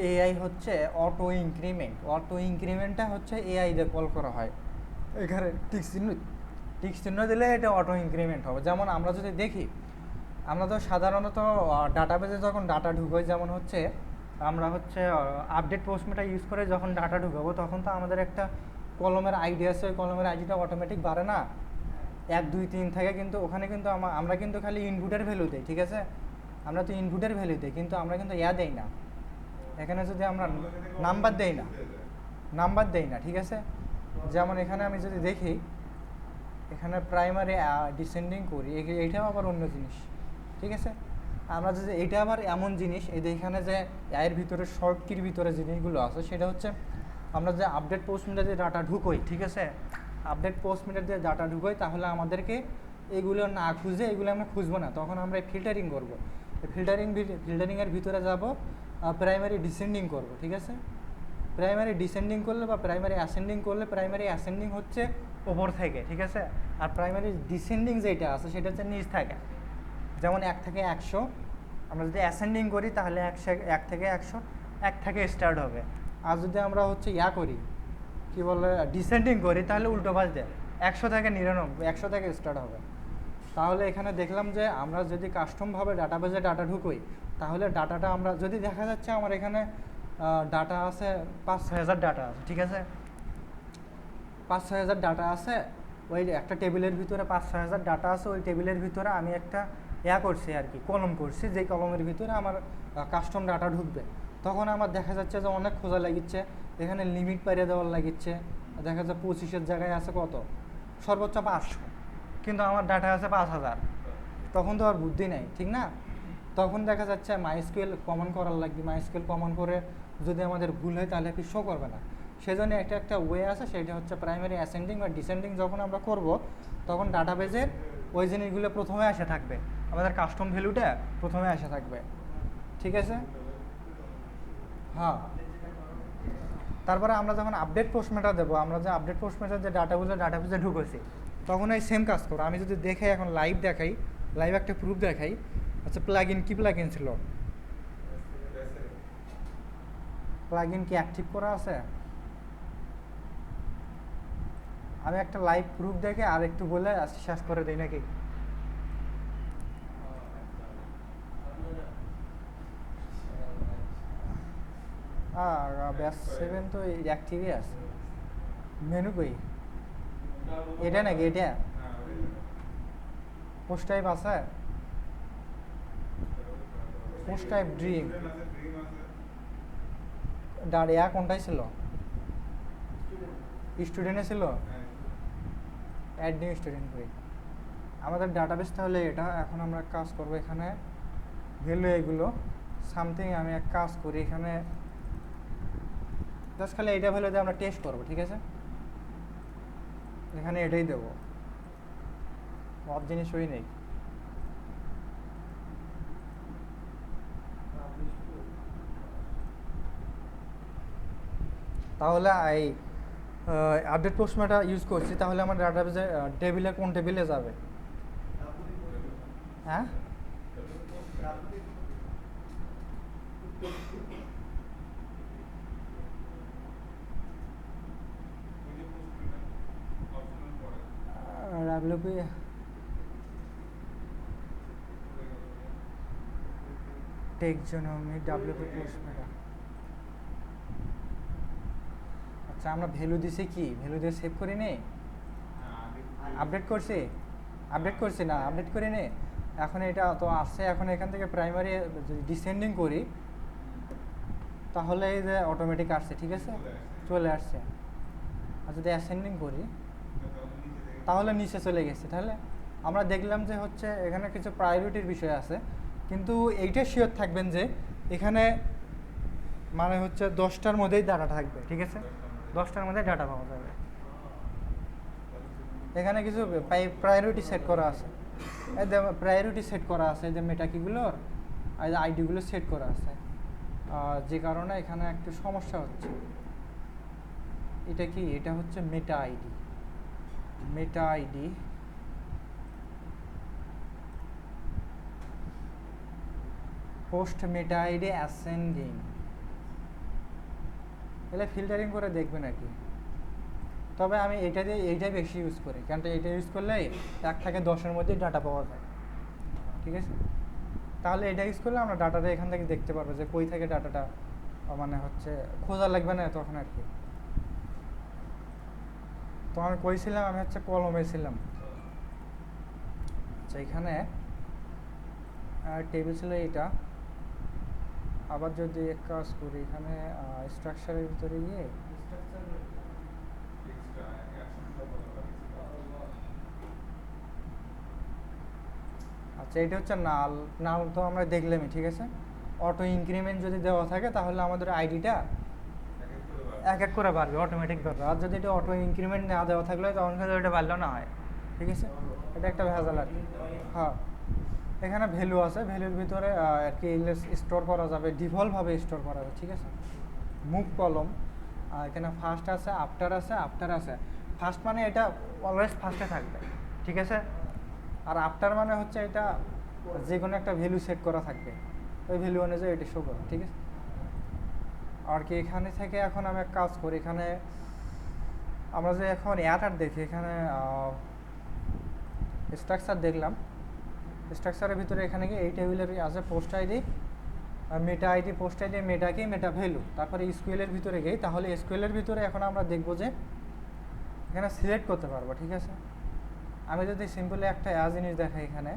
S1: এআই হচ্ছে অটো ইনক্রিমেন্ট, অটো ইনক্রিমেন্টটা হচ্ছে এআই দিয়ে কল করা হয়। এখানে টিক চিহ্ন দিলে এটা অটো ইনক্রিমেন্ট হবে। যেমন আমরা যদি দেখি, আমরা তো সাধারণত ডাটাবেজে যখন ডাটা ঢুকোই, যেমন হচ্ছে আমরা হচ্ছে আপডেট পোস্টমেটা ইউজ করে যখন ডাটা ঢুকাবো, তখন তো আমাদের একটা কলমের আইডি আছে, ওই কলমের আইডিটা অটোমেটিক বাড়ে না 1 2 3 থেকে, কিন্তু ওখানে কিন্তু আমরা কিন্তু খালি ইনপুটের ভ্যালু দিই, ঠিক আছে। আমরা তো ইনপুটের ভ্যালু দিই, কিন্তু আমরা কিন্তু দেই না। এখানে যদি আমরা নাম্বার দেই না, ঠিক আছে। যেমন এখানে আমি যদি দেখি, এখানে প্রাইমারি ডিসেন্ডিং করি, এইটাও আবার অন্য জিনিস, ঠিক আছে। আমরা যদি এইটা আবার এমন জিনিস, এই যে এখানে যে এর ভিতরে শর্ট কির ভিতরে জিনিসগুলো আছে, সেটা হচ্ছে আমরা যে আপডেট পোস্টমিটার যে ডাটা ঢুকোই, ঠিক আছে, আপডেট পোস্টমিটার যে ডাটা ঢুকোই, তাহলে আমাদেরকে এগুলো না খুঁজে, এগুলো আমরা খুঁজবো না, তখন আমরা ফিল্টারিং করবো। ফিল্টারিংয়ের ভিতরে যাব, প্রাইমারি ডিসেন্ডিং করব, ঠিক আছে। প্রাইমারি ডিসেন্ডিং করলে বা প্রাইমারি অ্যাসেন্ডিং করলে, প্রাইমারি অ্যাসেন্ডিং হচ্ছে ওপর থেকে, ঠিক আছে। আর প্রাইমারি ডিসেন্ডিং যেটা আছে সেটা হচ্ছে নিচ থেকে। যেমন 1 থেকে 100, আমরা যদি অ্যাসেন্ডিং করি তাহলে 1 থেকে 100, 1 থেকে স্টার্ট হবে। আর যদি আমরা হচ্ছে করি, কি বলে, ডিসেন্ডিং করি, তাহলে উল্টো পাশ দেয় 100 থেকে 99, 100 থেকে স্টার্ট হবে। তাহলে এখানে দেখলাম যে আমরা যদি কাস্টমভাবে ডাটাবেজে ডাটা ঢুকোই, তাহলে ডাটাটা আমরা যদি দেখা যাচ্ছে আমার এখানে ডাটা আছে 5-6 হাজার ডাটা আছে, ঠিক আছে। 5-6 হাজার ডাটা আছে, ওই একটা টেবিলের ভিতরে 5-6 হাজার ডাটা আছে। ওই টেবিলের ভিতরে আমি একটা করছি আর কি, কলম করছি, যেই কলমের ভিতরে আমার কাস্টম ডাটা ঢুকবে। তখন আমার দেখা যাচ্ছে যে অনেক খোঁজা লাগিচ্ছে, এখানে লিমিট পাইয়ে দেওয়ার লাগিচ্ছে। দেখা যাচ্ছে 25-এর জায়গায় আছে কত, সর্বোচ্চ 500, কিন্তু আমার ডাটা আছে 5000। তখন তো আর বুদ্ধি নেই, ঠিক না। তখন দেখা যাচ্ছে মাইস্কুয়েল কমন করার লাগবে। মাইস্কুয়েল কমন করে যদি আমাদের ভুল হয় তাহলে কি শো করবে না। সেজন্য একটা ওয়ে আছে, সেটা হচ্ছে প্রাইমারি অ্যাসেন্ডিং বা ডিসেন্ডিং যখন আমরা করব, তখন ডাটাবেজের ওই জিনিসগুলো প্রথমে আসে থাকবে, আমাদের কাস্টম ভ্যালুটা প্রথমে আসে থাকবে, ঠিক আছে। হ্যাঁ, তারপরে আমরা যখন আপডেট পোস্টমেটা দেবো, আমরা যে আপডেট পোস্টমেটার যে ডাটাগুলো ডাটাবেজে ঢুকেছি, তখন এই সেম কাজ করো। আমি যদি দেখাই, এখন লাইভ দেখাই, লাইভ একটা প্রুফ দেখাই। আচ্ছা, প্লাগইন কি প্লাগইন ছিল, প্লাগইন কি অ্যাক্টিভ করা আছে? আমি একটা লাইভ প্রুফ দেখে আর একটু বলে শেষ করে দিই নাকি? ব্যাস 7 তো অ্যাক্টিভই আছে। মেনু কই, এটা নাকি? এটা পোস্ট টাইপ আছে, পোস্ট টাইপ ড্রিম ডাড়িয়া কোনটাই ছিল? স্টুডেন্টে ছিল, অ্যাড নিউ স্টুডেন্ট কই। আমাদের ডাটাবেস তাহলে এটা। এখন আমরা কাজ করবো এখানে ভ্যালু এগুলো সামথিং আমি এক কাজ করি এখানে জাস্ট খালি এইটা ভ্যালু দিয়ে আমরা টেস্ট করবো, ঠিক আছে? এখানে এটাই দেবো, সব জিনিসই নেই। তাহলে এই আপডেট পোস্টম্যাটা ইউজ করছি, তাহলে আমার ডাটাবেজে টেবিলে কোন টেবিলে যাবে? হ্যাঁ, ডাব্লিউপি টেক্সোনমি ডাব্লিউপি পোস্টম্যাটা। আচ্ছা, আমরা ভ্যালু দিছি কি? ভ্যালু দিয়ে সেভ করি নি, আপডেট করছি? আপডেট করছি না, আপডেট করি নি। এখন এটা তো আসছে, এখন এখান থেকে প্রাইমারি যদি ডিসেন্ডিং করি তাহলে এই যে অটোমেটিক আসছে, ঠিক আছে, চলে আসছে। আর যদি অ্যাসেন্ডিং করি তাহলে নিচে চলে গেছে। তাহলে আমরা দেখলাম যে হচ্ছে এখানে কিছু প্রায়োরিটির বিষয় আছে, কিন্তু এইটা শিওর থাকবেন যে এখানে মানে হচ্ছে 10টার মধ্যেই ডাটা থাকবে, ঠিক আছে, 10টার মধ্যে ডাটা পাওয়া যাবে। এখানে কিছু প্রায়োরিটি সেট করা আছে, এই যে প্রায়োরিটি সেট করা আছে, এই যে মেটা কিগুলোর আর আইডিগুলো সেট করা আছে, যে কারণে এখানে একটু সমস্যা হচ্ছে। এটা কি? এটা হচ্ছে meta ID. Meta ID post meta ID ascending, এলে ফিল্টারিং করে দেখবে নাকি? তবে আমি এটা দিয়ে এইটাই বেশি ইউজ করি, কারণ এটা ইউজ করলে 1 থেকে 10-এর মধ্যে ডাটা পাওয়া যায়, ঠিক আছে? তাহলে এটা ইউজ করলে আমরা ডাটাটা এখান থেকে দেখতে পারবো যে কই থেকে ডাটাটা মানে হচ্ছে খোঁজা লাগবে না তখন আর কি। তো আমি কই ছিলাম? আমি হচ্ছে কলমে ছিলাম। আচ্ছা, এখানে টেবিল ছিল এইটা। আবার যদি এক কাজ করি, এখানে স্ট্রাকচারের ভিতরে গিয়ে আচ্ছা, এটা হচ্ছে নাল। নাল তো আমরা দেখলামই, ঠিক আছে। অটো ইনক্রিমেন্ট যদি দেওয়া থাকে তাহলে আমাদের আইডিটা এক এক করে বাড়বে, অটোমেটিক বাড়বে। আর যদি এটা অটো ইনক্রিমেন্ট না দেওয়া থাকলে তখন কিন্তু এটা বাড়লেও না হয়, ঠিক আছে। এটা একটা ভেজাল আর কি। হ্যাঁ, এখানে ভ্যালু আছে, ভ্যালুর ভিতরে আর কি স্টোর করা যাবে, ডিফল্টভাবে স্টোর করা যাবে, ঠিক আছে। মুভ কলম, এখানে ফার্স্ট আছে, আফটার আছে, আফটার আছে। ফার্স্ট মানে এটা অলওয়েজ ফার্স্টে থাকবে, ঠিক আছে। আর আফটার মানে হচ্ছে এটা যে কোনো একটা ভ্যালু সেট করা থাকবে, ওই ভ্যালু অনুযায়ী এটা শো করে, ঠিক আছে। আর কি এখানে থেকে এখন আমি এক কাজ করি, এখানে আমরা যে এখন অ্যাটার দেখি, এখানে স্ট্রাকচার দেখলাম। স্ট্রাকচারের ভিতরে এখানে কি এই টেবিলের আছে post ID, meta ID, post ID, মেটা কি, মেটা ভ্যালু। তারপরে এসকিউএলের ভিতরে গিয়ে, তাহলে এসকিউএলের ভিতরে এখন আমরা দেখব যে এখানে সিলেক্ট করতে পারবো, ঠিক আছে। আমি যদি সিম্পলি একটা জিনিস দেখাই এখানে,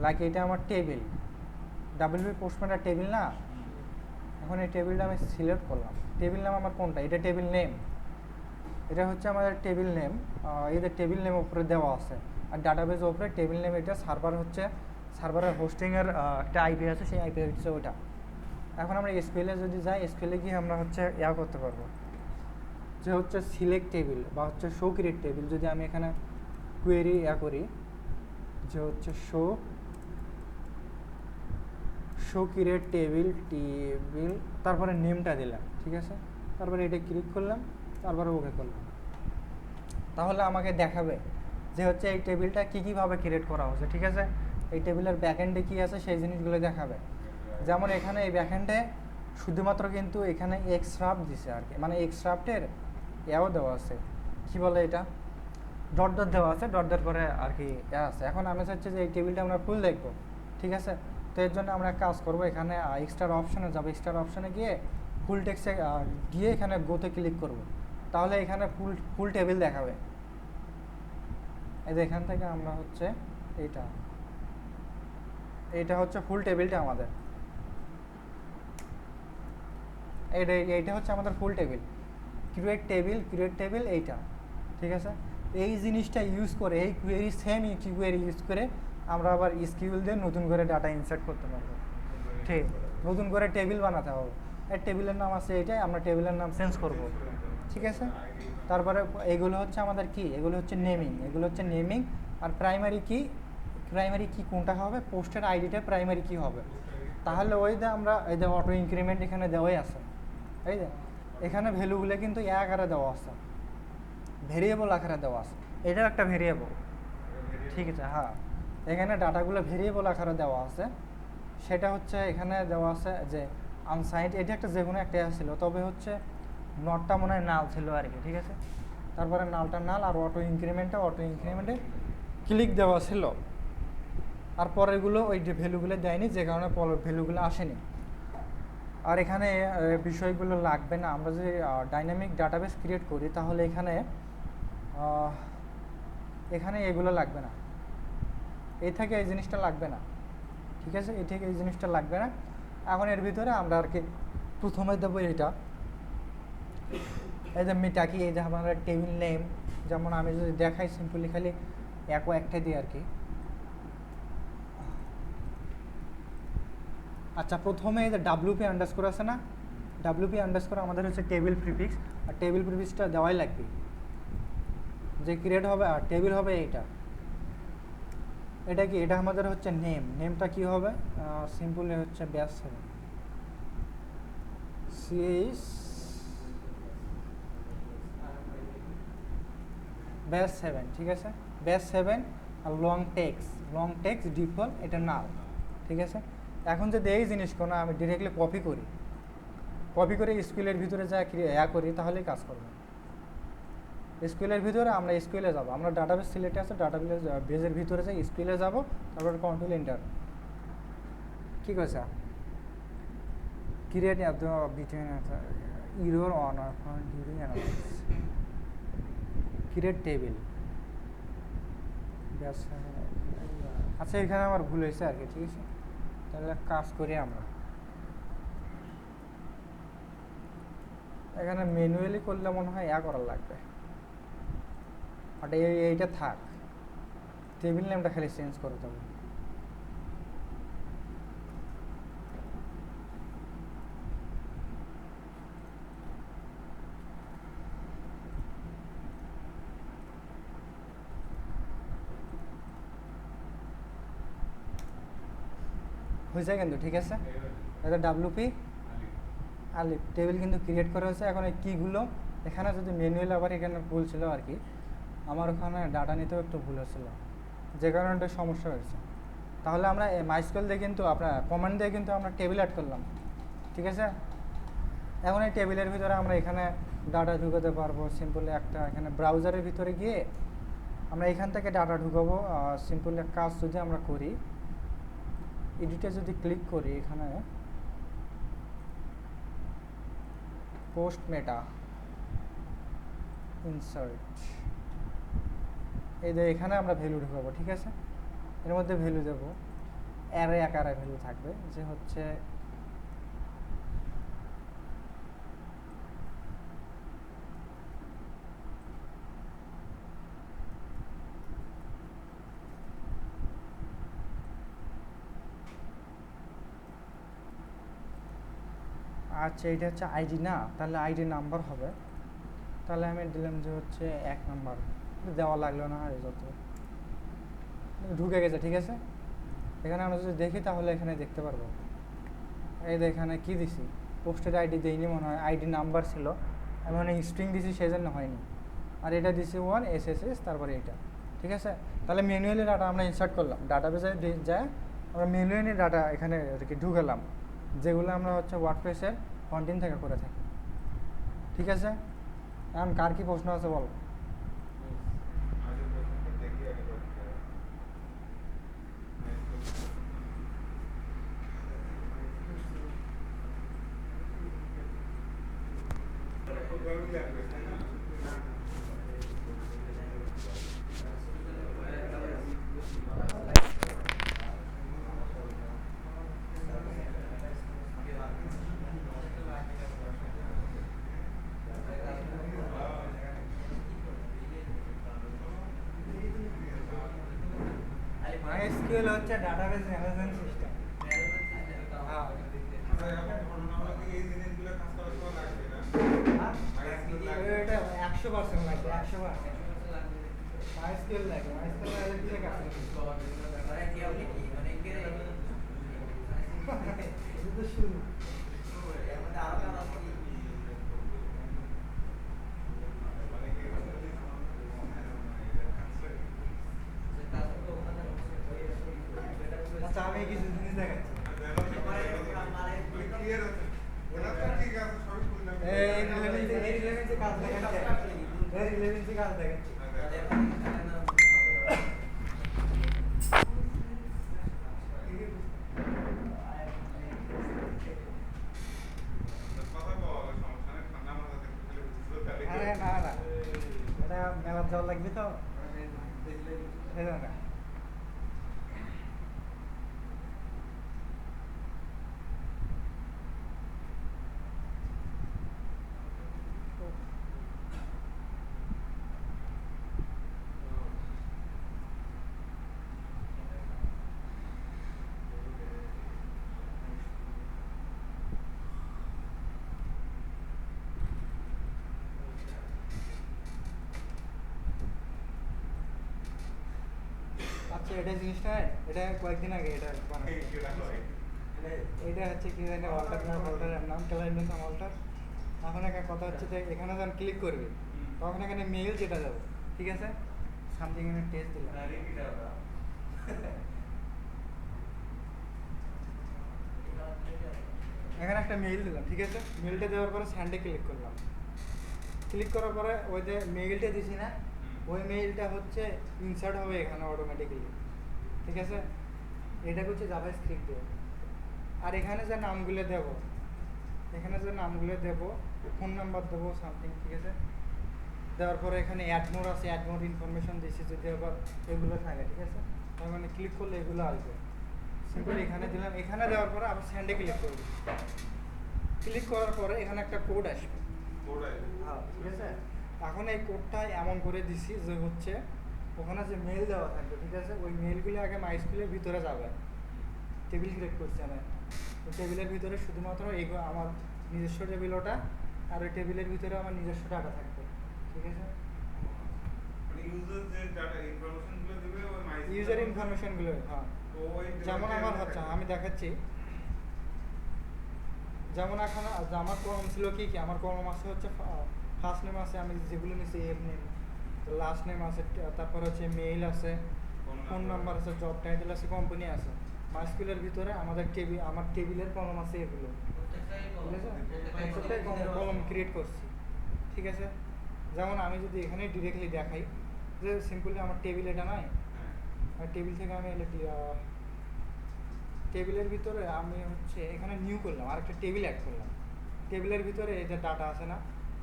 S1: লাইক এটা আমার টেবিল, ডাব্লিউপি পোস্টম্যানের টেবিল না। এখন এই টেবিলটা আমি সিলেক্ট করলাম, টেবিল নাম আমার কোনটা? এটা টেবিল নেম, এটা হচ্ছে আমাদের টেবিল নেম। এদের টেবিল নেম উপরে দেওয়া আছে, আর ডাটাবেজ উপরে টেবিল নেম। এটা সার্ভার হচ্ছে, সার্ভারের হোস্টিংয়ের একটা আইপি আছে, সেই আইপি হচ্ছে ওটা। এখন আমরা এসকিউএলে যদি যাই, এসকিউএলে গিয়ে আমরা হচ্ছে করতে পারবো যে হচ্ছে সিলেক্ট টেবিল বা হচ্ছে শো ক্রিয়েট টেবিল। যদি আমি এখানে কোয়েরি করি যে হচ্ছে শো ক্রিয়েট টেবিল, তারপরে নেমটা দিলাম, ঠিক আছে। তারপরে এটা ক্লিক করলাম, তারপরে ওকে করলাম, তাহলে আমাকে দেখাবে যে হচ্ছে এই টেবিলটা কীভাবে ক্রিয়েট করা হচ্ছে, ঠিক আছে। এই টেবিলের ব্যাকএন্ডে কী আছে সেই জিনিসগুলো দেখাবে। যেমন এখানে এই ব্যাকএন্ডে শুধুমাত্র কিন্তু এখানে এক্সরাফট দিছে আর কি, মানে এক্সরাফটের দেওয়া আছে, কী বলে এটা, ডট ডট দেওয়া আছে, ডট ডট করে আর কি আছে। এখন আমি চাচ্ছি যে এই টেবিলটা আমরা ফুল দেখবো, ঠিক আছে। তো এর জন্য আমরা কাজ করবো, এখানে এক্সট্রা অপশানে যাবো, এক্সট্রা অপশানে গিয়ে ফুল টেক্সটে গিয়ে এখানে গোতে ক্লিক করব, তাহলে এখানে ফুল টেবিল দেখাবে। এই যে এখান থেকে আমরা হচ্ছে এইটা হচ্ছে ফুল টেবিলটা আমাদের, এইটা হচ্ছে আমাদের ফুল টেবিল, ক্রিয়েট টেবিল এইটা, ঠিক আছে। এই জিনিসটা ইউজ করে, এই কোয়েরি সেম কোয়েরি ইউজ করে আমরা আবার এসকিউএল দিয়ে নতুন করে ডাটা ইনসার্ট করতে পারবো। ঠিক, নতুন করে টেবিল বানাতে হবে। এই টেবিলের নাম আছে এইটাই, আমরা টেবিলের নাম চেঞ্জ করব, ঠিক আছে। তারপরে এগুলো হচ্ছে আমাদের কি, এগুলো হচ্ছে নেমিং, এগুলো হচ্ছে নেমিং। আর প্রাইমারি কি, প্রাইমারি কি কোনটা হবে, পোস্টের আইডিটা প্রাইমারি কি হবে। তাহলে ওই যে আমরা এই যে অটো ইনক্রিমেন্ট এখানে দেওয়াই আছে, এই যে এখানে ভ্যালুগুলো কিন্তু এক আকারে দেওয়া আছে, ভেরিয়েবল আকারে দেওয়া আছে, এটাও একটা ভেরিয়েবল, ঠিক আছে। হ্যাঁ, এখানে ডাটাগুলো ভেরিয়েবল আকারে দেওয়া আছে। সেটা হচ্ছে এখানে দেওয়া আছে যে আনসাইড, এটা একটা যে কোনো একটা ছিল, তবে হচ্ছে নটটা মনে হয় নাল ছিল আর কি, ঠিক আছে। তারপরে নালটা নাল, আর অটো ইনক্রিমেন্টে ক্লিক দেওয়া ছিল। আর পরেরগুলো ওই যে ভ্যালুগুলো দেয়নি, যে কারণে পরের ভ্যালুগুলো আসেনি। আর এখানে বিষয়গুলো লাগবে না। আমরা যদি ডাইনামিক ডাটাবেস ক্রিয়েট করি তাহলে এখানে এখানে এগুলো লাগবে না, এই থেকে এই জিনিসটা লাগবে না, ঠিক আছে। এই থেকে এই জিনিসটা লাগবে না। এখন এর ভিতরে আমরা আর কি প্রথমে দেবো এইটা, এই যে মিটা কি, এই যে আমরা টেবিল নেম, যেমন আমি যদি দেখাই সিম্পলি খালি একটা দিই আর কি। আচ্ছা, প্রথমে এই যে ডাব্লিউপি আন্ডারস্কোর আছে না, ডাব্লিউপি আন্ডারস্কোর আমাদের হচ্ছে টেবিল প্রিফিক্স, আর টেবিল প্রিফিক্সটা দেওয়াই লাগবে, যে ক্রিয়েট হবে আর টেবিল হবে এইটা। এটা কি, এটা আমাদের হচ্ছে নেম, নেমটা কি হবে, সিম্পলি হচ্ছে ব্যাস 7 সিএস ব্যাস 7, ঠিক আছে, ব্যাস 7। আর লং টেক্স ডিফল্ট, এটা নাল, ঠিক আছে। এখন যদি এই জিনিস কোনো আমি ডিরেক্টলি কপি করে স্কুলের ভিতরে যা করি তাহলেই কাজ করবে। স্কুলের ভিতরে আমরা স্কুলে যাব, আমরা ডাটাবেস সিলেক্টে আছে, বেজের ভিতরে যাই, স্কুলে যাব, তারপর কন্ট্রোল এন্টার, কি কইছে create between error on during analysis create table ব্যাস। আচ্ছা, এখানে আমার ভুল হয়েছে আর কি, ঠিক আছে। তাহলে কাজ করি আমরা, এখানে ম্যানুয়ালি করলে মনে হয় করার লাগবে, বাট এইটা থাক, টেবিল নেমটা খালি চেঞ্জ করে দেবো। হয়েছে কিন্তু, ঠিক আছে। এটা ডাব্লিউপি আলিফ টেবিল কিন্তু ক্রিয়েট করা হয়েছে। এখন এই কীগুলো এখানে যদি ম্যানুয়াল, আবার এখানে ভুল ছিল আর কি, আমার ওখানে ডাটা নিতেও একটু ভুল হচ্ছিল, যে কারণে একটা সমস্যা হয়েছে। তাহলে আমরা মাইস্কুয়েল দিয়ে কিন্তু আপনার কমান্ড দিয়ে কিন্তু আমরা টেবিল অ্যাড করলাম, ঠিক আছে। এখন এই টেবিলের ভিতরে আমরা এখানে ডাটা ঢুকাতে পারবো সিম্পলি একটা, এখানে ব্রাউজারের ভিতরে গিয়ে আমরা এখান থেকে ডাটা ঢুকাবো। সিম্পলি এক কাজ যদি আমরা করি, এডিটে যদি ক্লিক করি, এখানে পোস্ট মেটা ইনসার্ট, এই যে এখানে আমরা ভ্যালু ঢুকাবো, ঠিক আছে। এর মধ্যে ভ্যালু দেবো, অ্যারে আকারে ভ্যালু থাকবে, যে হচ্ছে আচ্ছা, এটা হচ্ছে আইডি না, তাহলে আইডি নাম্বার হবে। তাহলে আমি দিলাম যে হচ্ছে 1 নাম্বার, দেওয়া লাগলো না, আর যত ঢুকে গেছে, ঠিক আছে। এখানে আমরা যদি দেখি তাহলে এখানে দেখতে পারবো, এই যে এখানে কী দিছি, পোস্টের আইডি দেইনি মনে হয়, আইডি নাম্বার ছিল, আমি মানে স্ট্রিং দিছি সেই জন্য হয়নি। আর এটা দিছি 1 SSS, তারপরে এটা, ঠিক আছে। তাহলে ম্যানুয়ালি ডাটা আমরা ইনসার্ট করলাম, ডাটাবেসে যায় আমরা ম্যানুয়ালি ডাটা এখানে আর কি ঢুকালাম, যেগুলো আমরা হচ্ছে ওয়ার্ডপ্রেসের কন্টেন্ট থেকে করে থাকি, ঠিক আছে। এখন কার কি প্রশ্ন আছে বল। MySQL হচ্ছে ডাটাবেস ম্যানেজমেন্ট সিস্টেম। হ্যাঁ, এটা 100% লাগবে, 100%। মাইস্কেল লাগবে, মাইস্কেল লাগলে দিলে কাজ করবে। এটা তো শুরু। আচ্ছা আমি কিছু জিনিস দেখাচ্ছি। এই রিলেভেন্সে কাজ দেখাচ্ছি, এই রিলেভেন্সে কাজ দেখাচ্ছি। আরে না না, এটা মেলার যাওয়া লাগবে তো এই জন্য। আচ্ছা এটা জিনিসটা, এটা কয়েকদিন আগে এটা বানাচ্ছি। এটা হচ্ছে কি জানি অল্টার নাম ক্লায়েন্ট নাম অল্টার। এখন একটা কথা হচ্ছে যে এখানে যখন ক্লিক করবে তখন এখানে মেইল যেটা যাবে, ঠিক আছে, সামথিং এর টেস্ট দিলাম, এখানে একটা মেইল দিলাম, ঠিক আছে। মেইলটা দেওয়ার পরে স্যান্ডে ক্লিক করলাম। ক্লিক করার পরে ওই যে মেইলটা দিছি না, ওই মেইলটা হচ্ছে ইনসার্ট হবে এখানে অটোমেটিক্যালি, ঠিক আছে। এটা হচ্ছে জাভাস্ক্রিপ্ট দিয়ে। আর এখানে যে নামগুলো দেব, এখানে যে নামগুলো দেব, ফোন নাম্বার দেবো সামথিং, ঠিক আছে। দেওয়ার পরে এখানে অ্যাড মোর আছে, অ্যাড মোর ইনফরমেশন দিয়েছি, যদি আবার এগুলো থাকে, ঠিক আছে। তার মানে ক্লিক করলে এগুলো আসবে। সিম্পল এখানে দিলাম, এখানে দেওয়ার পরে আবার স্যান্ডে ক্লিক করব। ক্লিক করার পরে এখানে একটা কোড আসবে, হ্যাঁ, ঠিক আছে। এখন এই কোডটা এমন করে দিছি যে হচ্ছে ওখানে যে মেল দেওয়া থাকবে, ঠিক আছে, ওই মেলগুলো আগে মাইস্কুলের ভিতরে যাবে। টেবিল ক্রিয়েট করছি আমি, ওই টেবিলের ভিতরে শুধুমাত্র এই আমার নিজস্ব টেবিল ওটা, আর ওই টেবিলের ভিতরে আমার নিজস্ব ডাটা থাকবে, ঠিক আছে। ইউজার ইনফরমেশনগুলো, হ্যাঁ, যেমন আমার হচ্ছে আমি দেখাচ্ছি। যেমন এখন আমার কলম ছিল কি কি, আমার কলম আছে হচ্ছে ফার্স্ট নেম আছে, আমি যেগুলো নিচ্ছি এফ নেম, লাস্ট নেম আছে, তারপর হচ্ছে মেইল আছে, ফোন নাম্বার আছে, জব টাইটেল আছে, কোম্পানি আছে। মাইস্কুলের ভিতরে আমাদের টেবিল, আমার টেবিলের কলম আছে এগুলো, ঠিক আছে। প্রত্যেকটাই কলম ক্রিয়েট করছি, ঠিক আছে। যেমন আমি যদি এখানে ডিরেক্টলি দেখাই যে সিম্পলি আমার টেবিল এটা নয়, আর টেবিল থেকে আমি টেবিলের ভিতরে আমি হচ্ছে এখানে নিউ করলাম, আরেকটা টেবিল অ্যাড করলাম। টেবিলের ভিতরে এই যে ডাটা আছে না,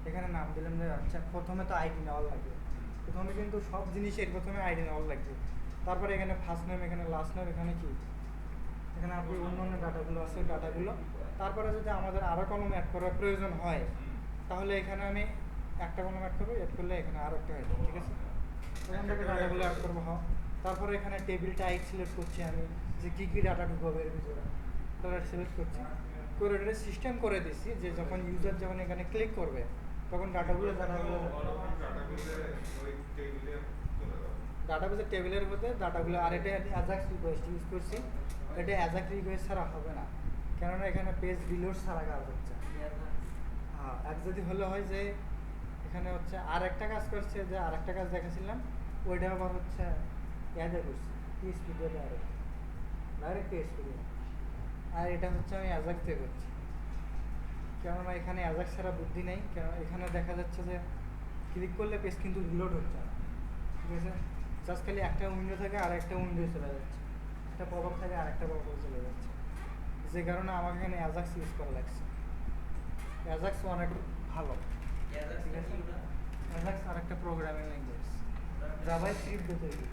S1: এখানে নাম দিলাম যে আচ্ছা, প্রথমে তো আইডি নেওয়ার লাগবে, প্রথমে কিন্তু সব জিনিসের প্রথমে আইডি নেওয়ার লাগবে। তারপরে এখানে ফার্স্ট নেম, এখানে লাস্ট নেম, এখানে কি, এখানে আপনি অন্য ডাটাগুলো আছে, ডাটাগুলো। তারপরে যদি আমাদের আরও কলম অ্যাড করার প্রয়োজন হয় তাহলে এখানে আমি একটা কলম অ্যাড করবো, অ্যাড করলে এখানে আরও একটা হয়ে যাবে, ঠিক আছে। এখান থেকে ডাটাগুলো অ্যাড করবো, হ্যাঁ। তারপরে এখানে টেবিল টাইপ সিলেক্ট করছি আমি, যে কী কী ডাটা ঢুকবে এর ভিতরে, ডাটা সিলেক্ট করছি করে এটা সিস্টেম করে দিচ্ছি যে যখন ইউজার যখন এখানে ক্লিক করবে তখন ডাটাবেজের টেবিলের মধ্যে ডাটাগুলো। আর এটা অ্যাজাক্স রিকোয়েস্ট ইউজ করছি, এটা অ্যাজাক্স রিকোয়েস্ট ছাড়া হবে না, কেননা এখানে পেজ রিলোড ছাড়া কাজ হচ্ছে। হ্যাঁ, এক যদি হলে হয় যে এখানে হচ্ছে আর একটা কাজ করছে, যে আর একটা কাজ দেখাছিলাম ওইটা আবার হচ্ছে অ্যাডে করছি, পিএসপি দিয়ে ডাইরেক্ট পিএসপি দিয়ে। আর এটা হচ্ছে আমি অ্যাজাক্স দিয়ে করছি, কেননা এখানে অ্যাজাক্স ছাড়া বুদ্ধি নেই। কেন এখানে দেখা যাচ্ছে যে ক্লিক করলে পেজ কিন্তু রিলোড হচ্ছে না, ঠিক আছে। জাস্ট খালি একটা উইন্ডো থেকে আর একটা উইন্ডো চলে যাচ্ছে, একটা পপআপ থেকে আর একটা পপআপ চলে যাচ্ছে, যে কারণে আমাকে এখানে অ্যাজাক্স ইউজ করা লাগছে। অ্যাজাক্স অনেক ভালো, ঠিক আছে। অ্যাজাক্স আর একটা প্রোগ্রামিং ল্যাঙ্গুয়েজ, জাভাস্ক্রিপ্ট দিয়ে তৈরি,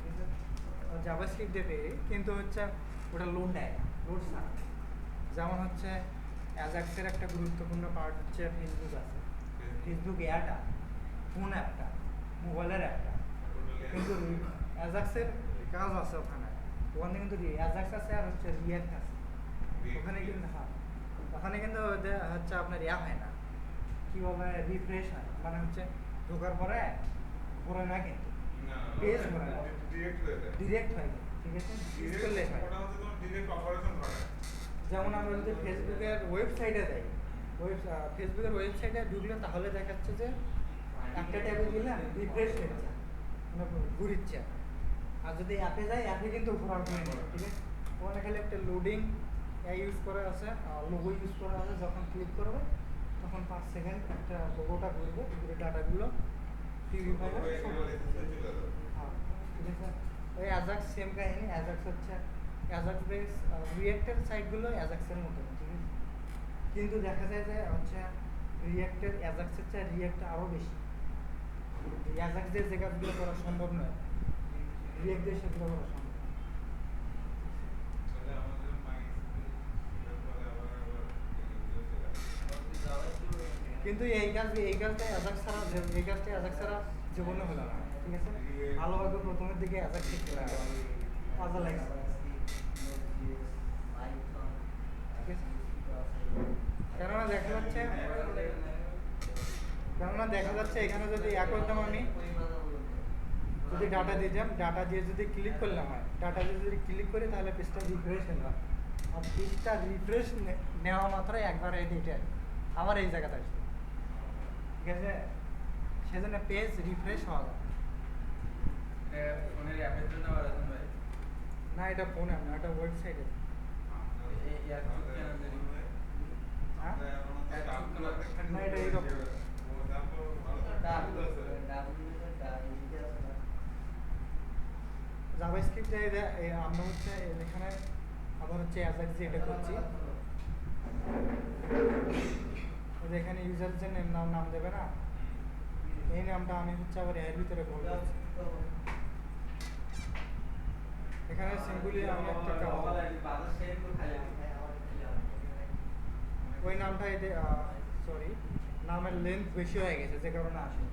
S1: ঠিক আছে। জাভাস্ক্রিপ্ট দিয়ে তৈরি, কিন্তু হচ্ছে ওটা লোড নেয়, লোড ছাড়া। যেমন হচ্ছে অ্যাজাক্সের একটা গুরুত্বপূর্ণ পার্ট হচ্ছে ফেসবুক আছে, ফেসবুক অ্যাপটা, ফোন অ্যাপটা, মোবাইলের অ্যাপটা, কিন্তু অ্যাজাক্সের কাজ আছে ওখানে, ওখানে কিন্তু অ্যাজাক্স আছে আর হচ্ছে রিয়াক্ট আছে। ওখানে কিন্তু হ্যাঁ ওখানে কিন্তু হচ্ছে আপনার ইয়া হয় না কি বলে রিফ্রেশ হয় মানে হচ্ছে ঢোকার পরে ঘোরে না কিন্তু পেজ ঘোরে না ডিরেক্ট হয় ঠিক আছে ইউজ করলে হয় যেমন আমরা যদি ফেসবুকের ওয়েবসাইটে যাই ফেসবুকের ওয়েবসাইটে ঢুকলে তাহলে দেখাচ্ছে যে একটা ট্যাবে দিলাম রিফ্রেশ হচ্ছে মানে ঘুরিচ্ছে আর যদি অ্যাপে যাই অ্যাপে কিন্তু ঘোরার কোনো নেই ঠিক আছে ওখানে খালি একটা লোডিং ইউজ করা আছে লোগো ইউজ করা আছে যখন ক্লিক করবে তখন 5 সেকেন্ড একটা লোগোটা ঘুরবে ঘুরে ডাটাগুলো টিভি ফাইলে হ্যাঁ ঠিক আছে ওই অ্যাজাক্স সেম কাহিনী অ্যাজাক্স হচ্ছে অ্যাজাক্স বেস রিয়েক্টের সাইটগুলো অ্যাজাক্সের মতো ঠিক আছে কিন্তু দেখা যায় যে হচ্ছে রিয়েক্টের অ্যাজাক্সের চেয়ে রিয়েক্ট আরও বেশি অ্যাজাক্স দিয়ে যে কাজগুলো করা সম্ভব নয় রিয়েক্ট দিয়ে সেগুলো করা সম্ভব কিন্তু এই কাজটা অ্যাজাক্স ছাড়া জীবনে হলো না ঠিক আছে ভালোভাবে প্রথমের দিকে অ্যাজাক্স শিখতে লাগে কাজে লাগছে ঠিক আছে কেননা দেখা যাচ্ছে এখানে যদি করতাম আমি যদি ডাটা দিতাম ডাটা দিয়ে যদি ক্লিক করলাম হয় ডাটা দিয়ে যদি ক্লিক করি তাহলে পেজটা রিফ্রেশ হলো আর পেজটা রিফ্রেশ নেওয়া মাত্রই একবার এডিটে আবার এই জায়গাতে আসবে ঠিক আছে সেজন্য পেজ রিফ্রেশ হওয়া যায়
S2: ফোনের অ্যাপের জন্য আলাদা ভাই
S1: না এটা ফোনে না এটা ওয়েবসাইটে না এটা এইরকম জাভাস্ক্রিপ্টে আমরা হচ্ছে এখানে আবার হচ্ছে অ্যাজাক্স দিয়ে এটা করছি এখানে ইউজার যে নাম দেবে না এই নামটা আমি হচ্ছে আবার এর ভিতরে বলবো এখানে সিম্পলি আমি একটা ওই নামটা এতে সরি নামের লেন্থ বেশি হয়ে গেছে যে কারণে আসে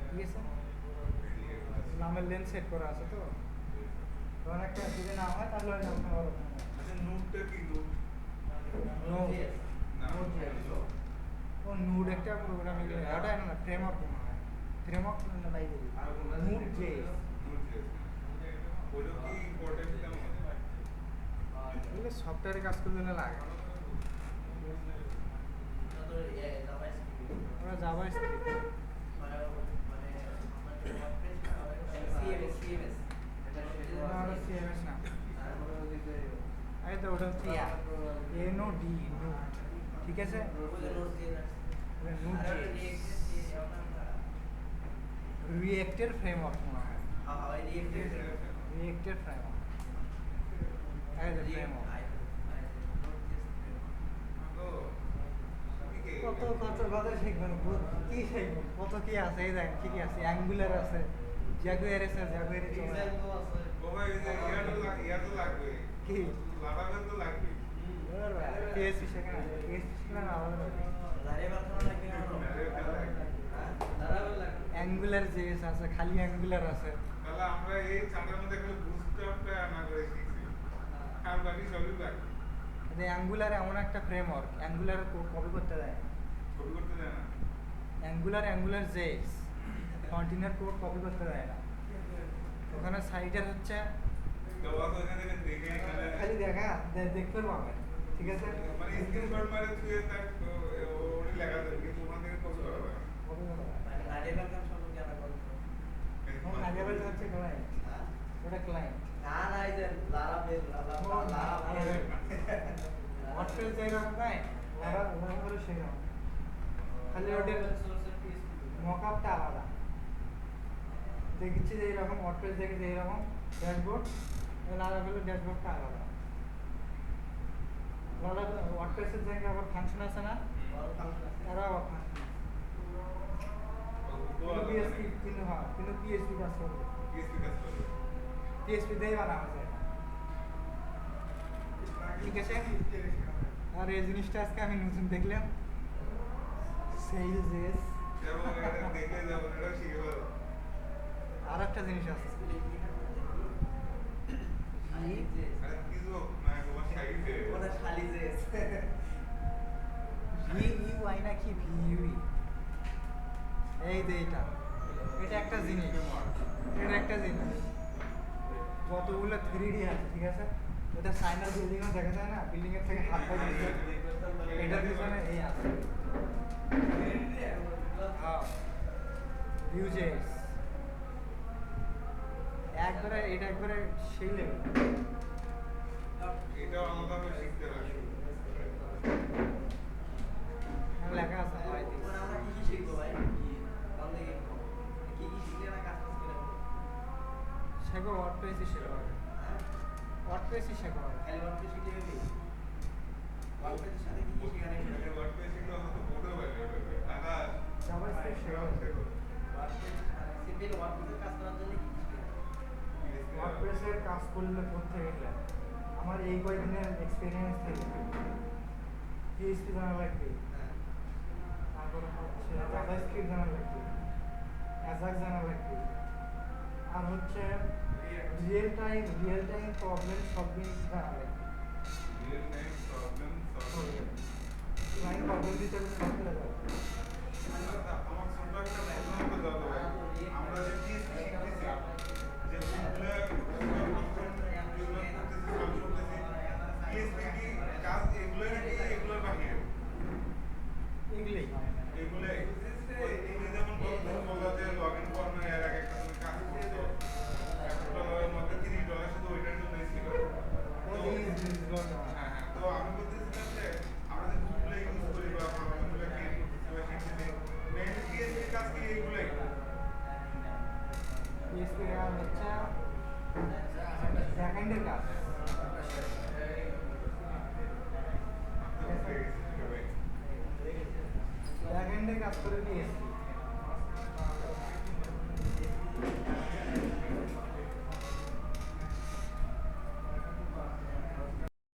S1: ঠিক আছে নামের লেন্থ সেট করা আছে তো তখন একটা যদি না হয় তাহলে ওই নামটা আবার
S3: নোটটা কি নোট
S1: ও নুড একটা প্রোগ্রামিং এটা না ফ্রেমওয়ার্ক মনে হয় ফ্রেমওয়ার্ক না লাইব্রেরি নুড জেএস
S3: ওটা কি ইম্পর্টেন্ট কেমন
S1: এগুলো সফটওয়্যারে কাজ করতে লাগে আমরা জাভা স্ক্রিপ্ট না ওটা সিএমএস না এই তো ওটা হচ্ছে NOD নোড ঠিক আছে রিয়েক্টের ফ্রেমওয়ার্ক মনে হয় রিয়েক্টের ফ্রেমওয়ার্ক এই যে ফ্রেমওয়ার্ক কত কথা শিখবেন কি শিখবেন কত কি আছে এই দেখেন কি কি আছে অ্যাঙ্গুলার আছে জ্যাগুয়ার আছে জ্যাগুয়ার
S3: ও ভাই ইয়া তো লাগবে
S1: কি
S3: লাভাবেল তো লাগবে
S1: PHP শেখা PHP শেখা না আলাদা অ্যাঙ্গুলার জেএস আছে খালি অ্যাঙ্গুলার আছে
S3: তাহলে আমরা এই চাঁদের মধ্যে খালি বুস্টআপটা না করে শিখছি আর বাকি সবই বাকি
S1: যে অ্যাঙ্গুলার এমন একটা ফ্রেমওয়ার্ক অ্যাঙ্গুলার কপি করতে দেয়
S3: কপি করতে যায় না
S1: angular JS container code copy করতে দেয় না ওখানে সাইডের হচ্ছে
S3: দেওয়া তো এখানে দেখে এখানে
S1: খালি দেখা দেখতে পাবেন ঠিক আছে
S3: মানে স্ক্রিনশট মারে তুই তার ওরে লেখা দেবে কিন্তু ওখান থেকে কপি করা হবে
S1: কপি করা যায় নাগেবেল হচ্ছে ক্লায়েন্ট ওটা ক্লায়েন্ট ওয়ার্ডপ্রেস যেরকম নাই ওরা করে সেরকম খালি ওটার মকআপটা আলাদা দেখছি যে এরকম ওয়ার্ডপ্রেস দেখেছি এইরকম ড্যাশবোর্ড লারাভেলের ড্যাশবোর্ডটা আলাদা ওয়ার্ডপ্রেসের জায়গায় আবার ফাংশন আছে না এরা আবার ফাংশন কিন্তু PHP কাজ করবে
S3: PHP কাজ করবে
S1: PHP দিয়েই বানানো যায় ঠিক আছে আর এই জিনিসটা আজকে আমি নতুন দেখলাম সেলস
S3: যেমন এটা দেখে যেমন এটা শিখে গেল
S1: আর একটা জিনিস আছে
S3: আরে কিছু না সাইজে
S2: ওটা খালি যে
S1: ভিইউআই নাকি ভিইউই এই যে এটা একটা জিনিস, এটা একটা জিনিস যতগুলো 3D আছে ঠিক আছে, এটা চায়নার বিল্ডিংও দেখা যায় না, বিল্ডিং এর থেকে হাত পা দিচ্ছে এটার পিছনে এই আছে ভিউজেস একবারে এটা একবারে সেই লেভেল।
S3: এটা আলাদা করে শিখতে হয়।
S1: লেখা আছে ভাই
S2: মানে আমরা কি কি শিখবো ভাই? বন্ধ কি কি শিখলে না কাজ করতে পারবো?
S1: শেখো ওয়ার্ডপ্রেসই শেখো আগে,
S2: হ্যাঁ?
S1: ওয়ার্ডপ্রেসই শেখো আগে।
S2: খালি ওয়ার্ডপ্রেস শিখলে হবে? ওয়ার্ডপ্রেসের সাথে কি কি শেখা লাগবে?
S3: এটা ওয়ার্ডপ্রেস শিখলে হয়তো বোর্ডও বাইরে হবে। আকাশ,
S1: জাভাস্ক্রিপ্ট শেখো।
S2: ওয়ার্ডপ্রেস সিম্পল ওয়ার্ডপ্রেসের কাজ করার জন্য কি কি শিখা লাগবে?
S1: ওয়ার্ডপ্রেসের কাজ করলে করতে গেলে আমার এই কয়েকদিনের এক্সপিরিয়েন্স থেকে পিএইচপি জানা লাগবে,
S2: হ্যাঁ।
S1: তারপরে হচ্ছে জাভাস্ক্রিপ্ট জানা লাগবে, অ্যাজাক্স জানা লাগবে, আর হচ্ছে রিয়েল টাইম প্রবলেম সলভিং জানা লাগবে।
S3: Real time problem solving.
S1: Client problem দিতে গেলে সলভ করে যাবে।
S3: আমার ছোট একটা প্রশ্ন হতে দাও ভাই, আমরা যে PHP শিখতেছি, যে PHP কি কাজ এগুলোই নাকি এগুলোর বাহিরে?
S1: এগুলোই
S3: এগুলোই তুমি যেমন বললা যে লগ ইন ফর্মে এর আগে একটা তুমি কাজ করছো, $1 মধ্যে $3 শুধু ওইটার জন্যই ছিল। তো
S1: এই জিনিসগুলো না।
S3: হ্যাঁ, তো আমি বলতেছিলাম যে আমরা যে টুলগুলো ইউজ করি বা ফাংশনগুলো কি শিখতেছি, মেইন PHP কাজ কি এগুলোই?
S1: পিএইচপি আর হচ্ছে ব্যাকএন্ডের কাজ। ব্যাকএন্ডে কাজ করে পিএইচপি।